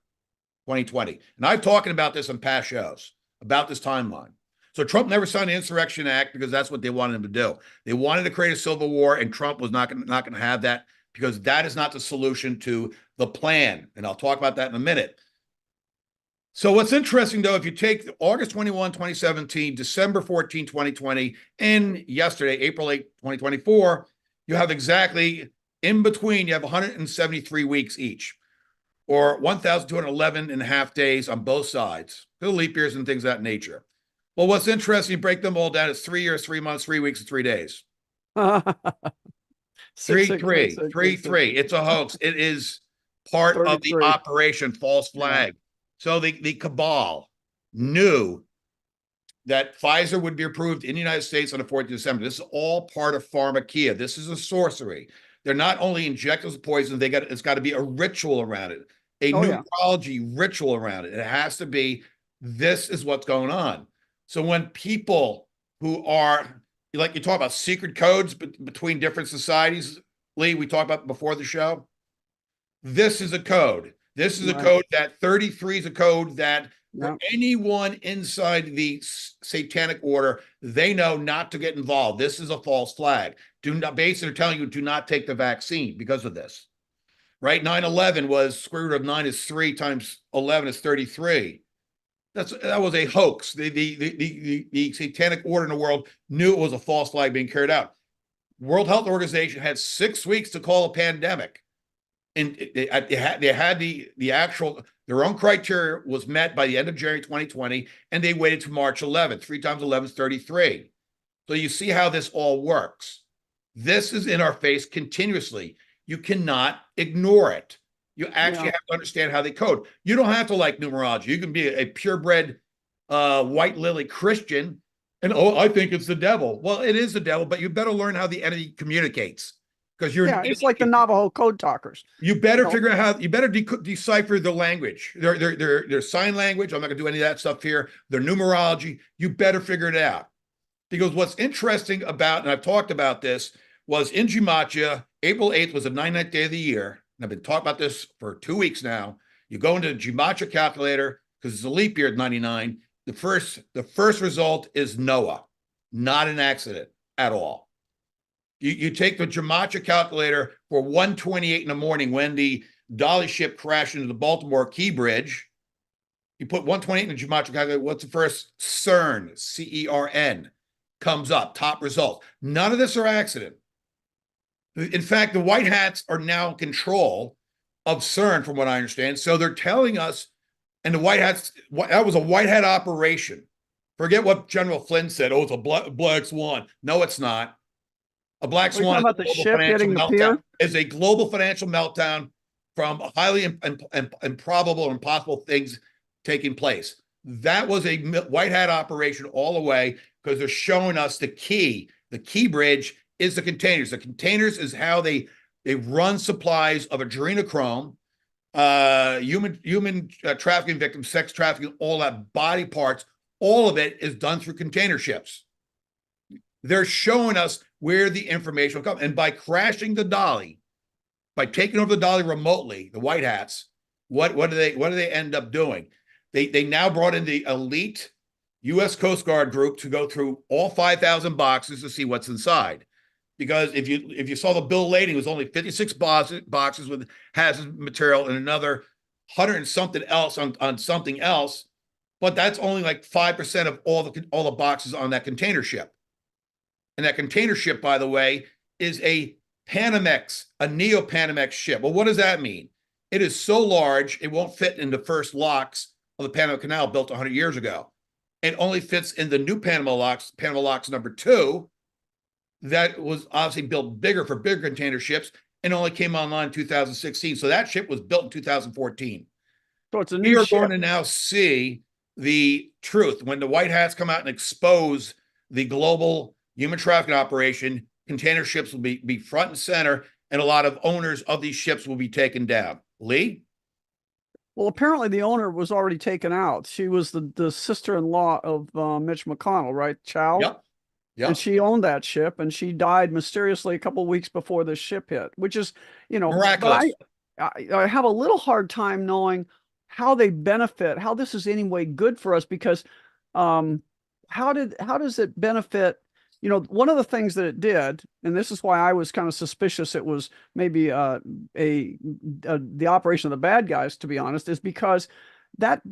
2020. And I'm talking about this on past shows, about this timeline. So Trump never signed the Insurrection Act because that's what they wanted him to do. They wanted to create a civil war, and Trump was not going to have that because that is not the solution to the plan. And I'll talk about that in a minute. So what's interesting, though, if you take August 21, 2017, December 14, 2020, and yesterday, April 8, 2024, you have exactly in between, you have 173 weeks each, or 1,211 and a half days on both sides, the leap years and things of that nature. Well, what's interesting, you break them all down, it's 3 years, 3 months, 3 weeks, and 3 days. 3, 3, 3, 3. It's a hoax. It is part 33. Of the operation false flag. Yeah. So the cabal knew that Pfizer would be approved in the United States on the 14th of December. This is all part of Pharmakeia. This is a sorcery. They're not only injecting poison, it's got to be a ritual around it, a numerology ritual around it. It has to be, this is what's going on. So when people who are, like you talk about secret codes between different societies, Lee, we talked about before the show, this is a code. This is a code that 33 is a code that for anyone inside the satanic order, they know not to get involved. This is a false flag. Basically, they're telling you do not take the vaccine because of this. Right? 9/11 was square root of 9 is 3 times 11 is 33. That was a hoax. The satanic order in the world knew it was a false flag being carried out. World Health Organization had 6 weeks to call a pandemic. And they had the actual, their own criteria was met by the end of January 2020, and they waited to March 11th. 3 times 11 is 33. So you see how this all works. This is in our face continuously. You cannot ignore it. You actually have to understand how they code. You don't have to like numerology. You can be a purebred white lily Christian and, oh, I think it's the devil. Well, it is the devil, but you better learn how the entity communicates, because it's like the Navajo code talkers. You better figure out how, you better decipher the language, their sign language. I'm not gonna do any of that stuff here. Their numerology, you better figure it out. Because what's interesting about, and I've talked about this, was in Gematria, April 8th was the 99th day of the year. And I've been talking about this for 2 weeks now. You go into the Gematria calculator, because it's a leap year at 99. The first result is Noah, not an accident at all. You take the Gematria calculator for 1:28 in the morning when the Dolly ship crashed into the Baltimore Key Bridge. You put 1:28 in the Gematria calculator. What's the first? CERN, CERN, comes up, top result. None of this are accident. In fact, the white hats are now in control of CERN, from what I understand. So they're telling us, and the white hats, that was a white hat operation. Forget what General Flynn said. Oh, it's a black swan. No, it's not. A black swan about the ship hitting the pier? Is a global financial meltdown from highly improbable and impossible things taking place. That was a white hat operation all the way, because they're showing us the key. The key bridge is the containers. The containers is how they run supplies of adrenochrome, human trafficking victims, sex trafficking, all that, body parts. All of it is done through container ships. They're showing us where the information will come. And by crashing the Dolly, by taking over the Dolly remotely, the white hats, what do they end up doing? They now brought in the elite U.S. Coast Guard group to go through all 5,000 boxes to see what's inside. Because if you saw the bill of lading, it was only 56 boxes with hazardous material and another 100 and something else on something else. But that's only like 5% of all the boxes on that container ship. And that container ship, by the way, is a Panamax, a Neo-Panamax ship. Well, what does that mean? It is so large, it won't fit in the first locks of the Panama Canal built 100 years ago. It only fits in the new Panama locks number 2, that was obviously built bigger for bigger container ships and only came online in 2016. So that ship was built in 2014. So it's a new ship. We are going to now see the truth. When the white hats come out and expose the global human trafficking operation, container ships will be front and center, and a lot of owners of these ships will be taken down. Lee? Well, apparently the owner was already taken out. She was the sister-in-law of Mitch McConnell, right? Chow? Yep. And she owned that ship, and she died mysteriously a couple of weeks before the ship hit, which is, miraculous. But I have a little hard time knowing how they benefit, how this is any way good for us, because how does it benefit? One of the things that it did, and this is why I was kind of suspicious it was maybe the operation of the bad guys, to be honest, is because that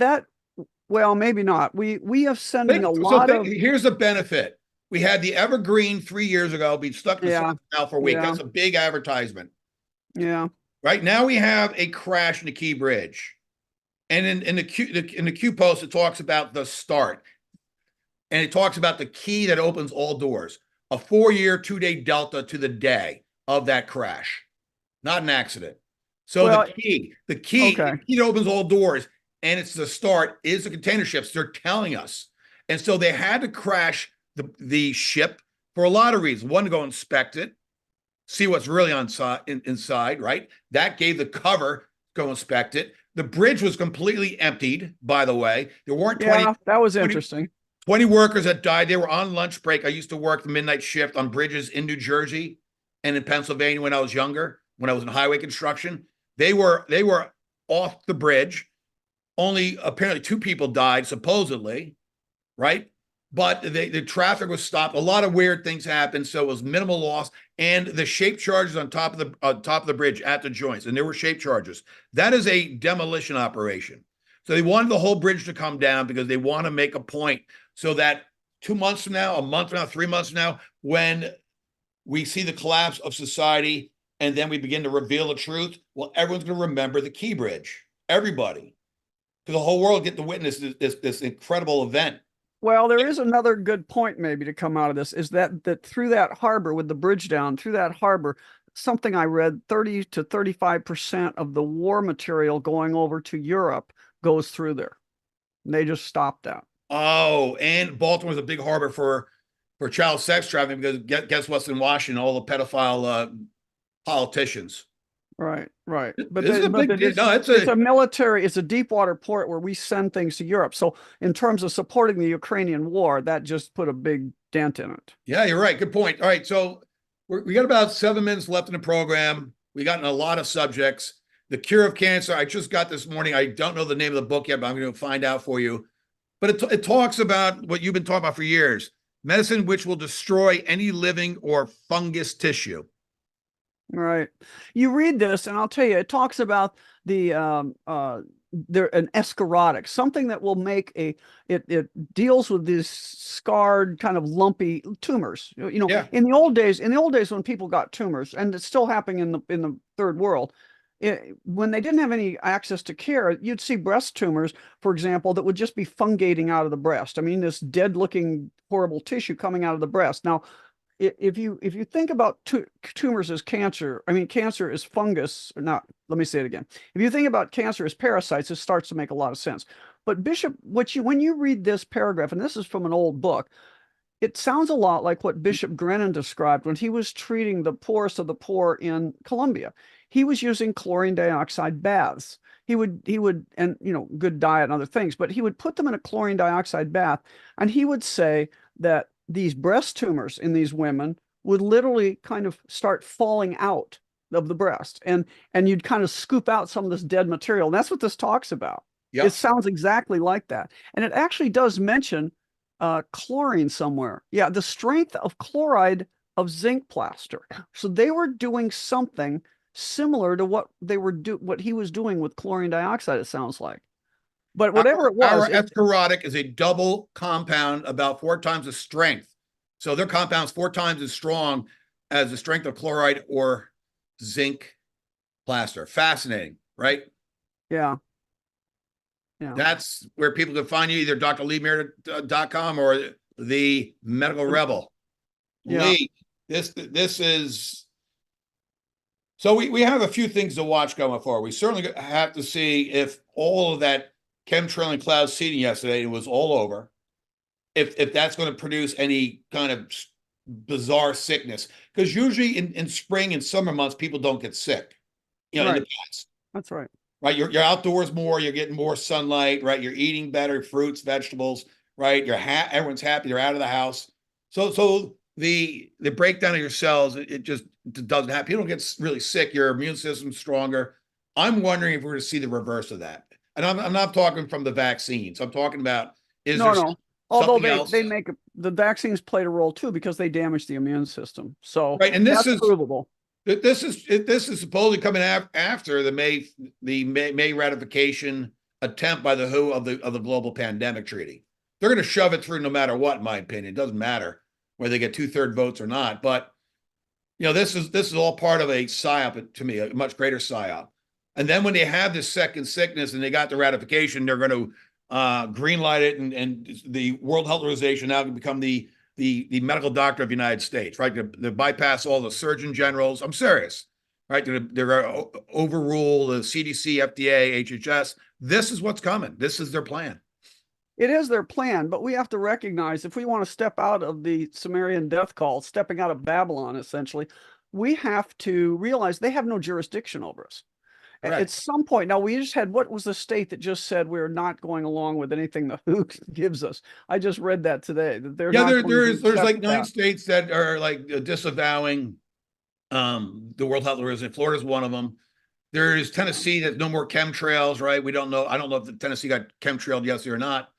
well, maybe not. We have sending a lot of. Here's the benefit. We had the Evergreen 3 years ago be stuck in the canal for a week. That's a big advertisement. Yeah. Right now we have a crash in the Key Bridge, and in the Q post it talks about the start. And it talks about the key that opens all doors, a 4-year, 2-day delta to the day of that crash, not an accident. So the key that opens all doors, and it's the start, is the container ships. They're telling us. And so they had to crash the ship for a lot of reasons. One, to go inspect it, see what's really inside, right? That gave the cover, go inspect it. The bridge was completely emptied, by the way. There weren't 20. Yeah, that was interesting. 20 workers that died. They were on lunch break. I used to work the midnight shift on bridges in New Jersey and in Pennsylvania when I was younger, when I was in highway construction. They were off the bridge. Only apparently 2 people died, supposedly, right? But the traffic was stopped. A lot of weird things happened, so it was minimal loss. And the shape charges on top of the bridge at the joints, and there were shape charges. That is a demolition operation. So they wanted the whole bridge to come down because they want to make a point so that 2 months from now, a month from now, 3 months from now, when we see the collapse of society and then we begin to reveal the truth, well, everyone's going to remember the Key Bridge. Everybody. Because the whole world get to witness this incredible event. Well, there is another good point maybe to come out of this, is that through that harbor, with the bridge down through that harbor, something I read, 30 to 35% of the war material going over to Europe goes through there. And they just stopped that. Oh, and Baltimore's a big harbor for child sex trafficking, because guess what's in Washington? All the pedophile politicians. Right. But, This is a big deal. No, it's a military, it's a deep water port where we send things to Europe. So in terms of supporting the Ukrainian war, that just put a big dent in it. Yeah, you're right. Good point. All right. So we got about 7 minutes left in the program. We got in a lot of subjects. The Cure of Cancer, I just got this morning. I don't know the name of the book yet, but I'm going to find out for you. But it talks about what you've been talking about for years: medicine which will destroy any living or fungus tissue. Right. You read this, and I'll tell you, it talks about the an escharotic, something that will make it deals with these scarred, kind of lumpy tumors. Yeah. In the old days when people got tumors, and it's still happening in the third world, when they didn't have any access to care, you'd see breast tumors, for example, that would just be fungating out of the breast. I mean, this dead-looking, horrible tissue coming out of the breast. Now, if you think about tumors as cancer, I mean, cancer is fungus, or not, let me say it again. If you think about cancer as parasites, it starts to make a lot of sense. But Bishop, when you read this paragraph, and this is from an old book, it sounds a lot like what Bishop Grennan described when he was treating the poorest of the poor in Colombia. He was using chlorine dioxide baths. He would, and good diet and other things, but he would put them in a chlorine dioxide bath, and he would say that these breast tumors in these women would literally kind of start falling out of the breast, and you'd kind of scoop out some of this dead material. And that's what this talks about. Yep. It sounds exactly like that. And it actually does mention chlorine somewhere. Yeah, the strength of chloride of zinc plaster. So they were doing something similar to what he was doing with chlorine dioxide, it sounds like. But whatever it was, our escharotic is a double compound, about 4 times the strength. So their compound's 4 times as strong as the strength of chloride or zinc plaster. Fascinating, right? Yeah. That's where people can find you, either drleemerritt.com or the Medical Rebel. Yeah. Lee, this is. So we have a few things to watch going forward. We certainly have to see if all of that chemtrail and cloud seeding yesterday, it was all over, if that's going to produce any kind of bizarre sickness. Because usually in spring and summer months, people don't get sick. In the past. That's right. Right. You're outdoors more, you're getting more sunlight, right? You're eating better fruits, vegetables, right? Everyone's happy, they're out of the house. So the breakdown of your cells, it just doesn't happen. People don't get really sick, your immune system's stronger. I'm wondering if we're going to see the reverse of that. And I'm not talking from the vaccines. I'm talking about although they make the vaccines played a role too, because they damage the immune system. So right, and this is provable. This is supposedly coming after the May ratification attempt by the WHO of the global pandemic treaty. They're going to shove it through no matter what, in my opinion. It doesn't matter whether they get 2/3 votes or not. But this is all part of a psyop, to me, a much greater psyop. And then when they have this second sickness and they got the ratification, they're going to greenlight it, and the World Health Organization now can become the medical doctor of the United States, right? They bypass all the surgeon generals. I'm serious, right? They're going to overrule the CDC, FDA, HHS. This is what's coming. This is their plan. It is their plan, but we have to recognize, if we want to step out of the Sumerian death call, stepping out of Babylon, essentially, we have to realize they have no jurisdiction over us. Right. At some point, now we just had, what was the state that just said we're not going along with anything the WHO gives us? I just read that today. That there's like 9 states that are like disavowing the World Health Organization. Florida's one of them. There's Tennessee that's no more chemtrails, right? We don't know. I don't know if the Tennessee got chemtrailed yesterday or not.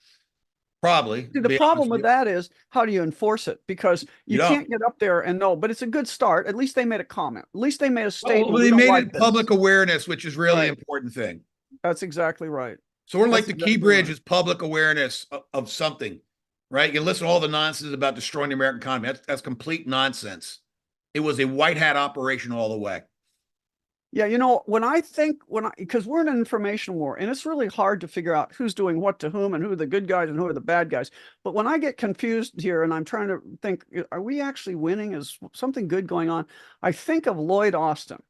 Probably. See, the problem with that is, how do you enforce it? Because you can't get up there and know, but it's a good start. At least they made a comment. At least they made a statement. Well, they made it public awareness, which is really an important thing. That's exactly right. So we're like the key bridge is public awareness of something, right? You listen to all the nonsense about destroying the American economy. That's complete nonsense. It was a white hat operation all the way. Yeah, you know, because we're in an information war and it's really hard to figure out who's doing what to whom and who are the good guys and who are the bad guys. But when I get confused here and I'm trying to think, are we actually winning? Is something good going on? I think of Lloyd Austin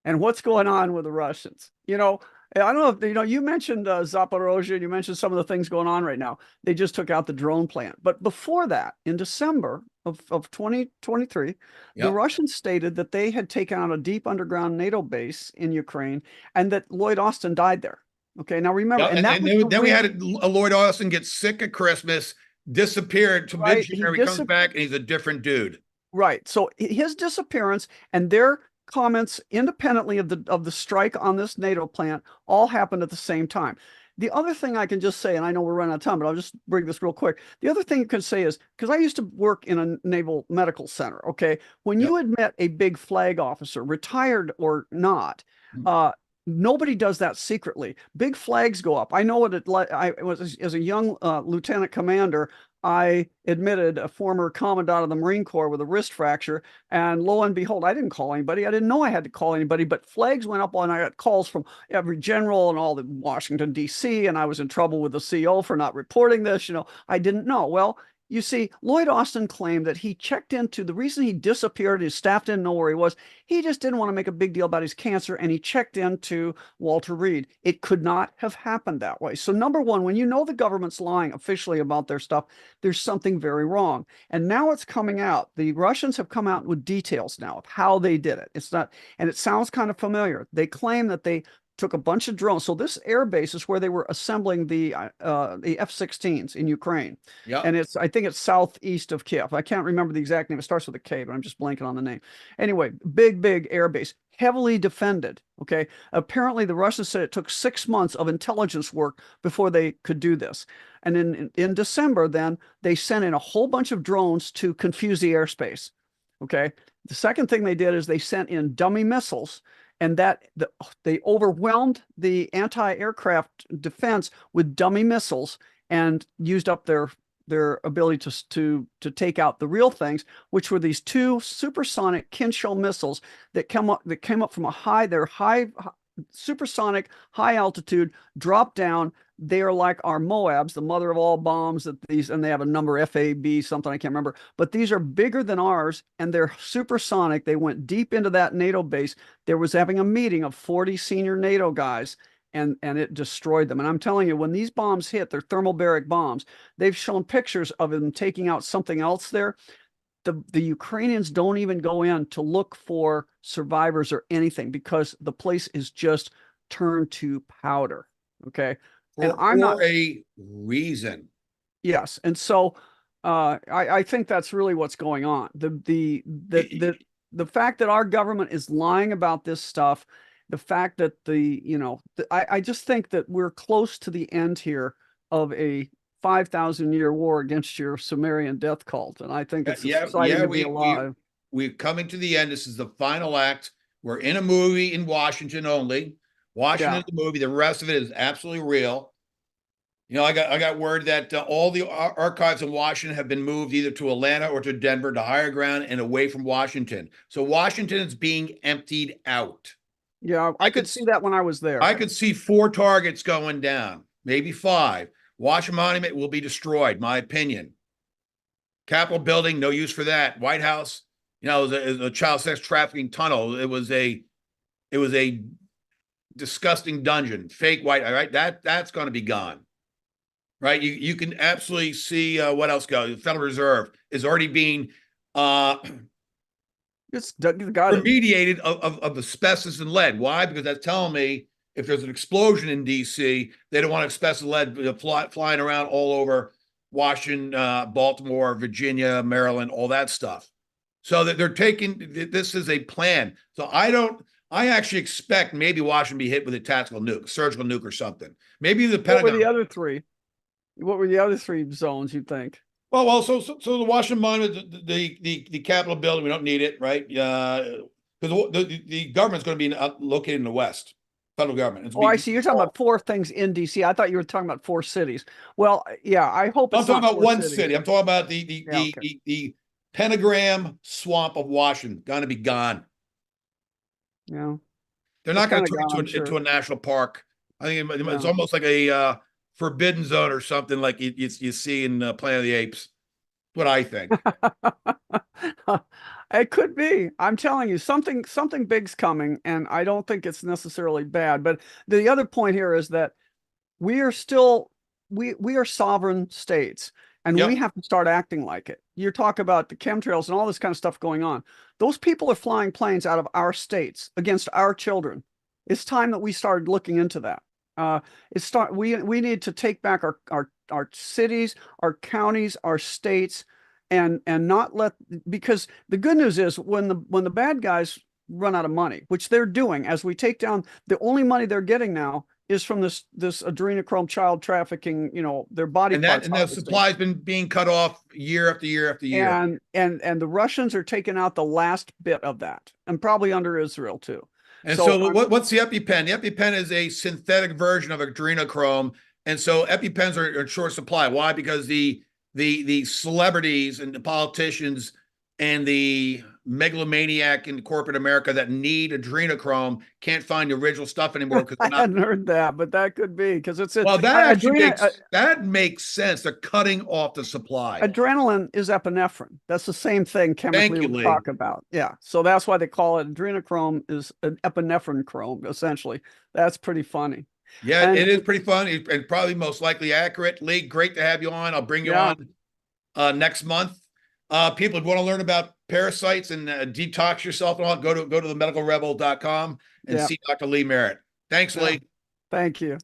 and what's going on with the Russians. You know, I don't know if you mentioned Zaporozhye, you mentioned some of the things going on right now. They just took out the drone plant. But before that, in December of 2023, the Russians stated that they had taken out a deep underground NATO base in Ukraine and that Lloyd Austin died there. Okay, now remember, and then we had a Lloyd Austin get sick at Christmas, disappeared to mid-January, comes back, and he's a different dude. Right. So his disappearance and their comments independently of the strike on this NATO plant all happened at the same time. The other thing I can just say, and I know we're running out of time, but I'll just bring this real quick. The other thing you can say is, because I used to work in a naval medical center, okay? When you had met a big flag officer, retired or not, nobody does that secretly. Big flags go up. I know what it like. I was as a young lieutenant commander, I admitted a former commandant of the Marine Corps with a wrist fracture. And lo and behold, I didn't call anybody. I didn't know I had to call anybody, but flags went up and I got calls from every general and all the Washington, D.C. And I was in trouble with the CO for not reporting this. I didn't know. Well, you see, Lloyd Austin claimed that he checked into the reason he disappeared, his staff didn't know where he was. He just didn't want to make a big deal about his cancer, and he checked into Walter Reid. It could not have happened that way. So number one, when you know the government's lying officially about their stuff, there's something very wrong. And now it's coming out. The Russians have come out with details now of how they did it. It's not, and it sounds kind of familiar. They claim that they took a bunch of drones. So this air base is where they were assembling the F-16s in Ukraine. Yeah. And I think it's southeast of Kiev. I can't remember the exact name. It starts with a K, but I'm just blanking on the name. Anyway, big air base, heavily defended. Okay. Apparently the Russians said it took 6 months of intelligence work before they could do this. And in December, then they sent in a whole bunch of drones to confuse the airspace. Okay. The second thing they did is they sent in dummy missiles, and they overwhelmed the anti-aircraft defense with dummy missiles and used up their ability to take out the real things, which were these two supersonic Kinshall missiles that came up from high supersonic, high altitude, drop down. They are like our Moabs, the mother of all bombs, and they have a number FAB something, I can't remember, but these are bigger than ours and they're supersonic. They went deep into that NATO base. There was having a meeting of 40 senior NATO guys, and it destroyed them. And I'm telling you, when these bombs hit, they're thermobaric bombs. They've shown pictures of them taking out something else there. The Ukrainians don't even go in to look for survivors or anything because the place is just turned to powder. Okay. And I'm not a reason. Yes. And so I think that's really what's going on. The fact that our government is lying about this stuff, the fact that I just think that we're close to the end here of a 5,000-year war against your Sumerian death cult. And I think it's exciting to be alive. We're coming to the end. This is the final act. We're in a movie in Washington only. Washington is the movie. The rest of it is absolutely real. I got word that all the archives in Washington have been moved either to Atlanta or to Denver, to higher ground and away from Washington. So Washington is being emptied out. Yeah, I could see that when I was there. I could see 4 targets going down, maybe 5. Washington Monument will be destroyed, my opinion. Capitol building, no use for that. White House, the child sex trafficking tunnel. It was a disgusting dungeon, fake white. Right, that's going to be gone. Right, you can absolutely see what else goes. The Federal Reserve is already being remediated of asbestos and lead. Why? Because that's telling me if there's an explosion in D.C., they don't want asbestos and lead flying around all over Washington, Baltimore, Virginia, Maryland, all that stuff. So that they're taking this is a plan. So I actually expect maybe Washington be hit with a tactical nuke, surgical nuke or something. Maybe the Pentagon. What were the other 3? What were the other 3 zones, you think? Well, so the Washington Monument, the Capitol building, we don't need it, right? Because the government's going to be located in the West, federal government. I see. You're talking about 4 things in D.C. I thought you were talking about 4 cities. Well, yeah, I hope I'm talking about one city. I'm talking about the pentagram swamp of Washington, going to be gone. Yeah. They're not going to kinda turn gone, I'm into sure. a national park. I think it's Yeah. almost like a forbidden zone or something like you see in Planet of the Apes. What I think. It could be. I'm telling you, something big's coming, and I don't think it's necessarily bad. But the other point here is that we are still we are sovereign states, and Yep. we have to start acting like it. You talk about the chemtrails and all this kind of stuff going on. Those people are flying planes out of our states against our children. It's time that we started looking into that. We need to take back our cities, our counties, our states, and not let, because the good news is when the bad guys run out of money, which they're doing as we take down, the only money they're getting now is from this adrenochrome child trafficking, their body parts. And the supply's been being cut off year after year after year. And the Russians are taking out the last bit of that, and probably under Israel too. And so what's the EpiPen? The EpiPen is a synthetic version of adrenochrome. And so EpiPens are in short supply. Why? Because the celebrities and the politicians and the megalomaniac in corporate America that need adrenochrome can't find the original stuff anymore. I hadn't heard that, but that could be because it's well, that actually that makes sense. They're cutting off the supply. Adrenaline is epinephrine. That's the same thing chemically we talk about. Yeah, so that's why they call it adrenochrome is an epinephrine chrome. Essentially, that's pretty funny. Yeah, it is pretty fun and probably most likely accurate. Lee, great to have you on. I'll bring you on next month. People who want to learn about parasites and detox yourself and all, go to themedicalrebel.com and see Dr. Lee Merritt. Thanks, Lee. Thank you.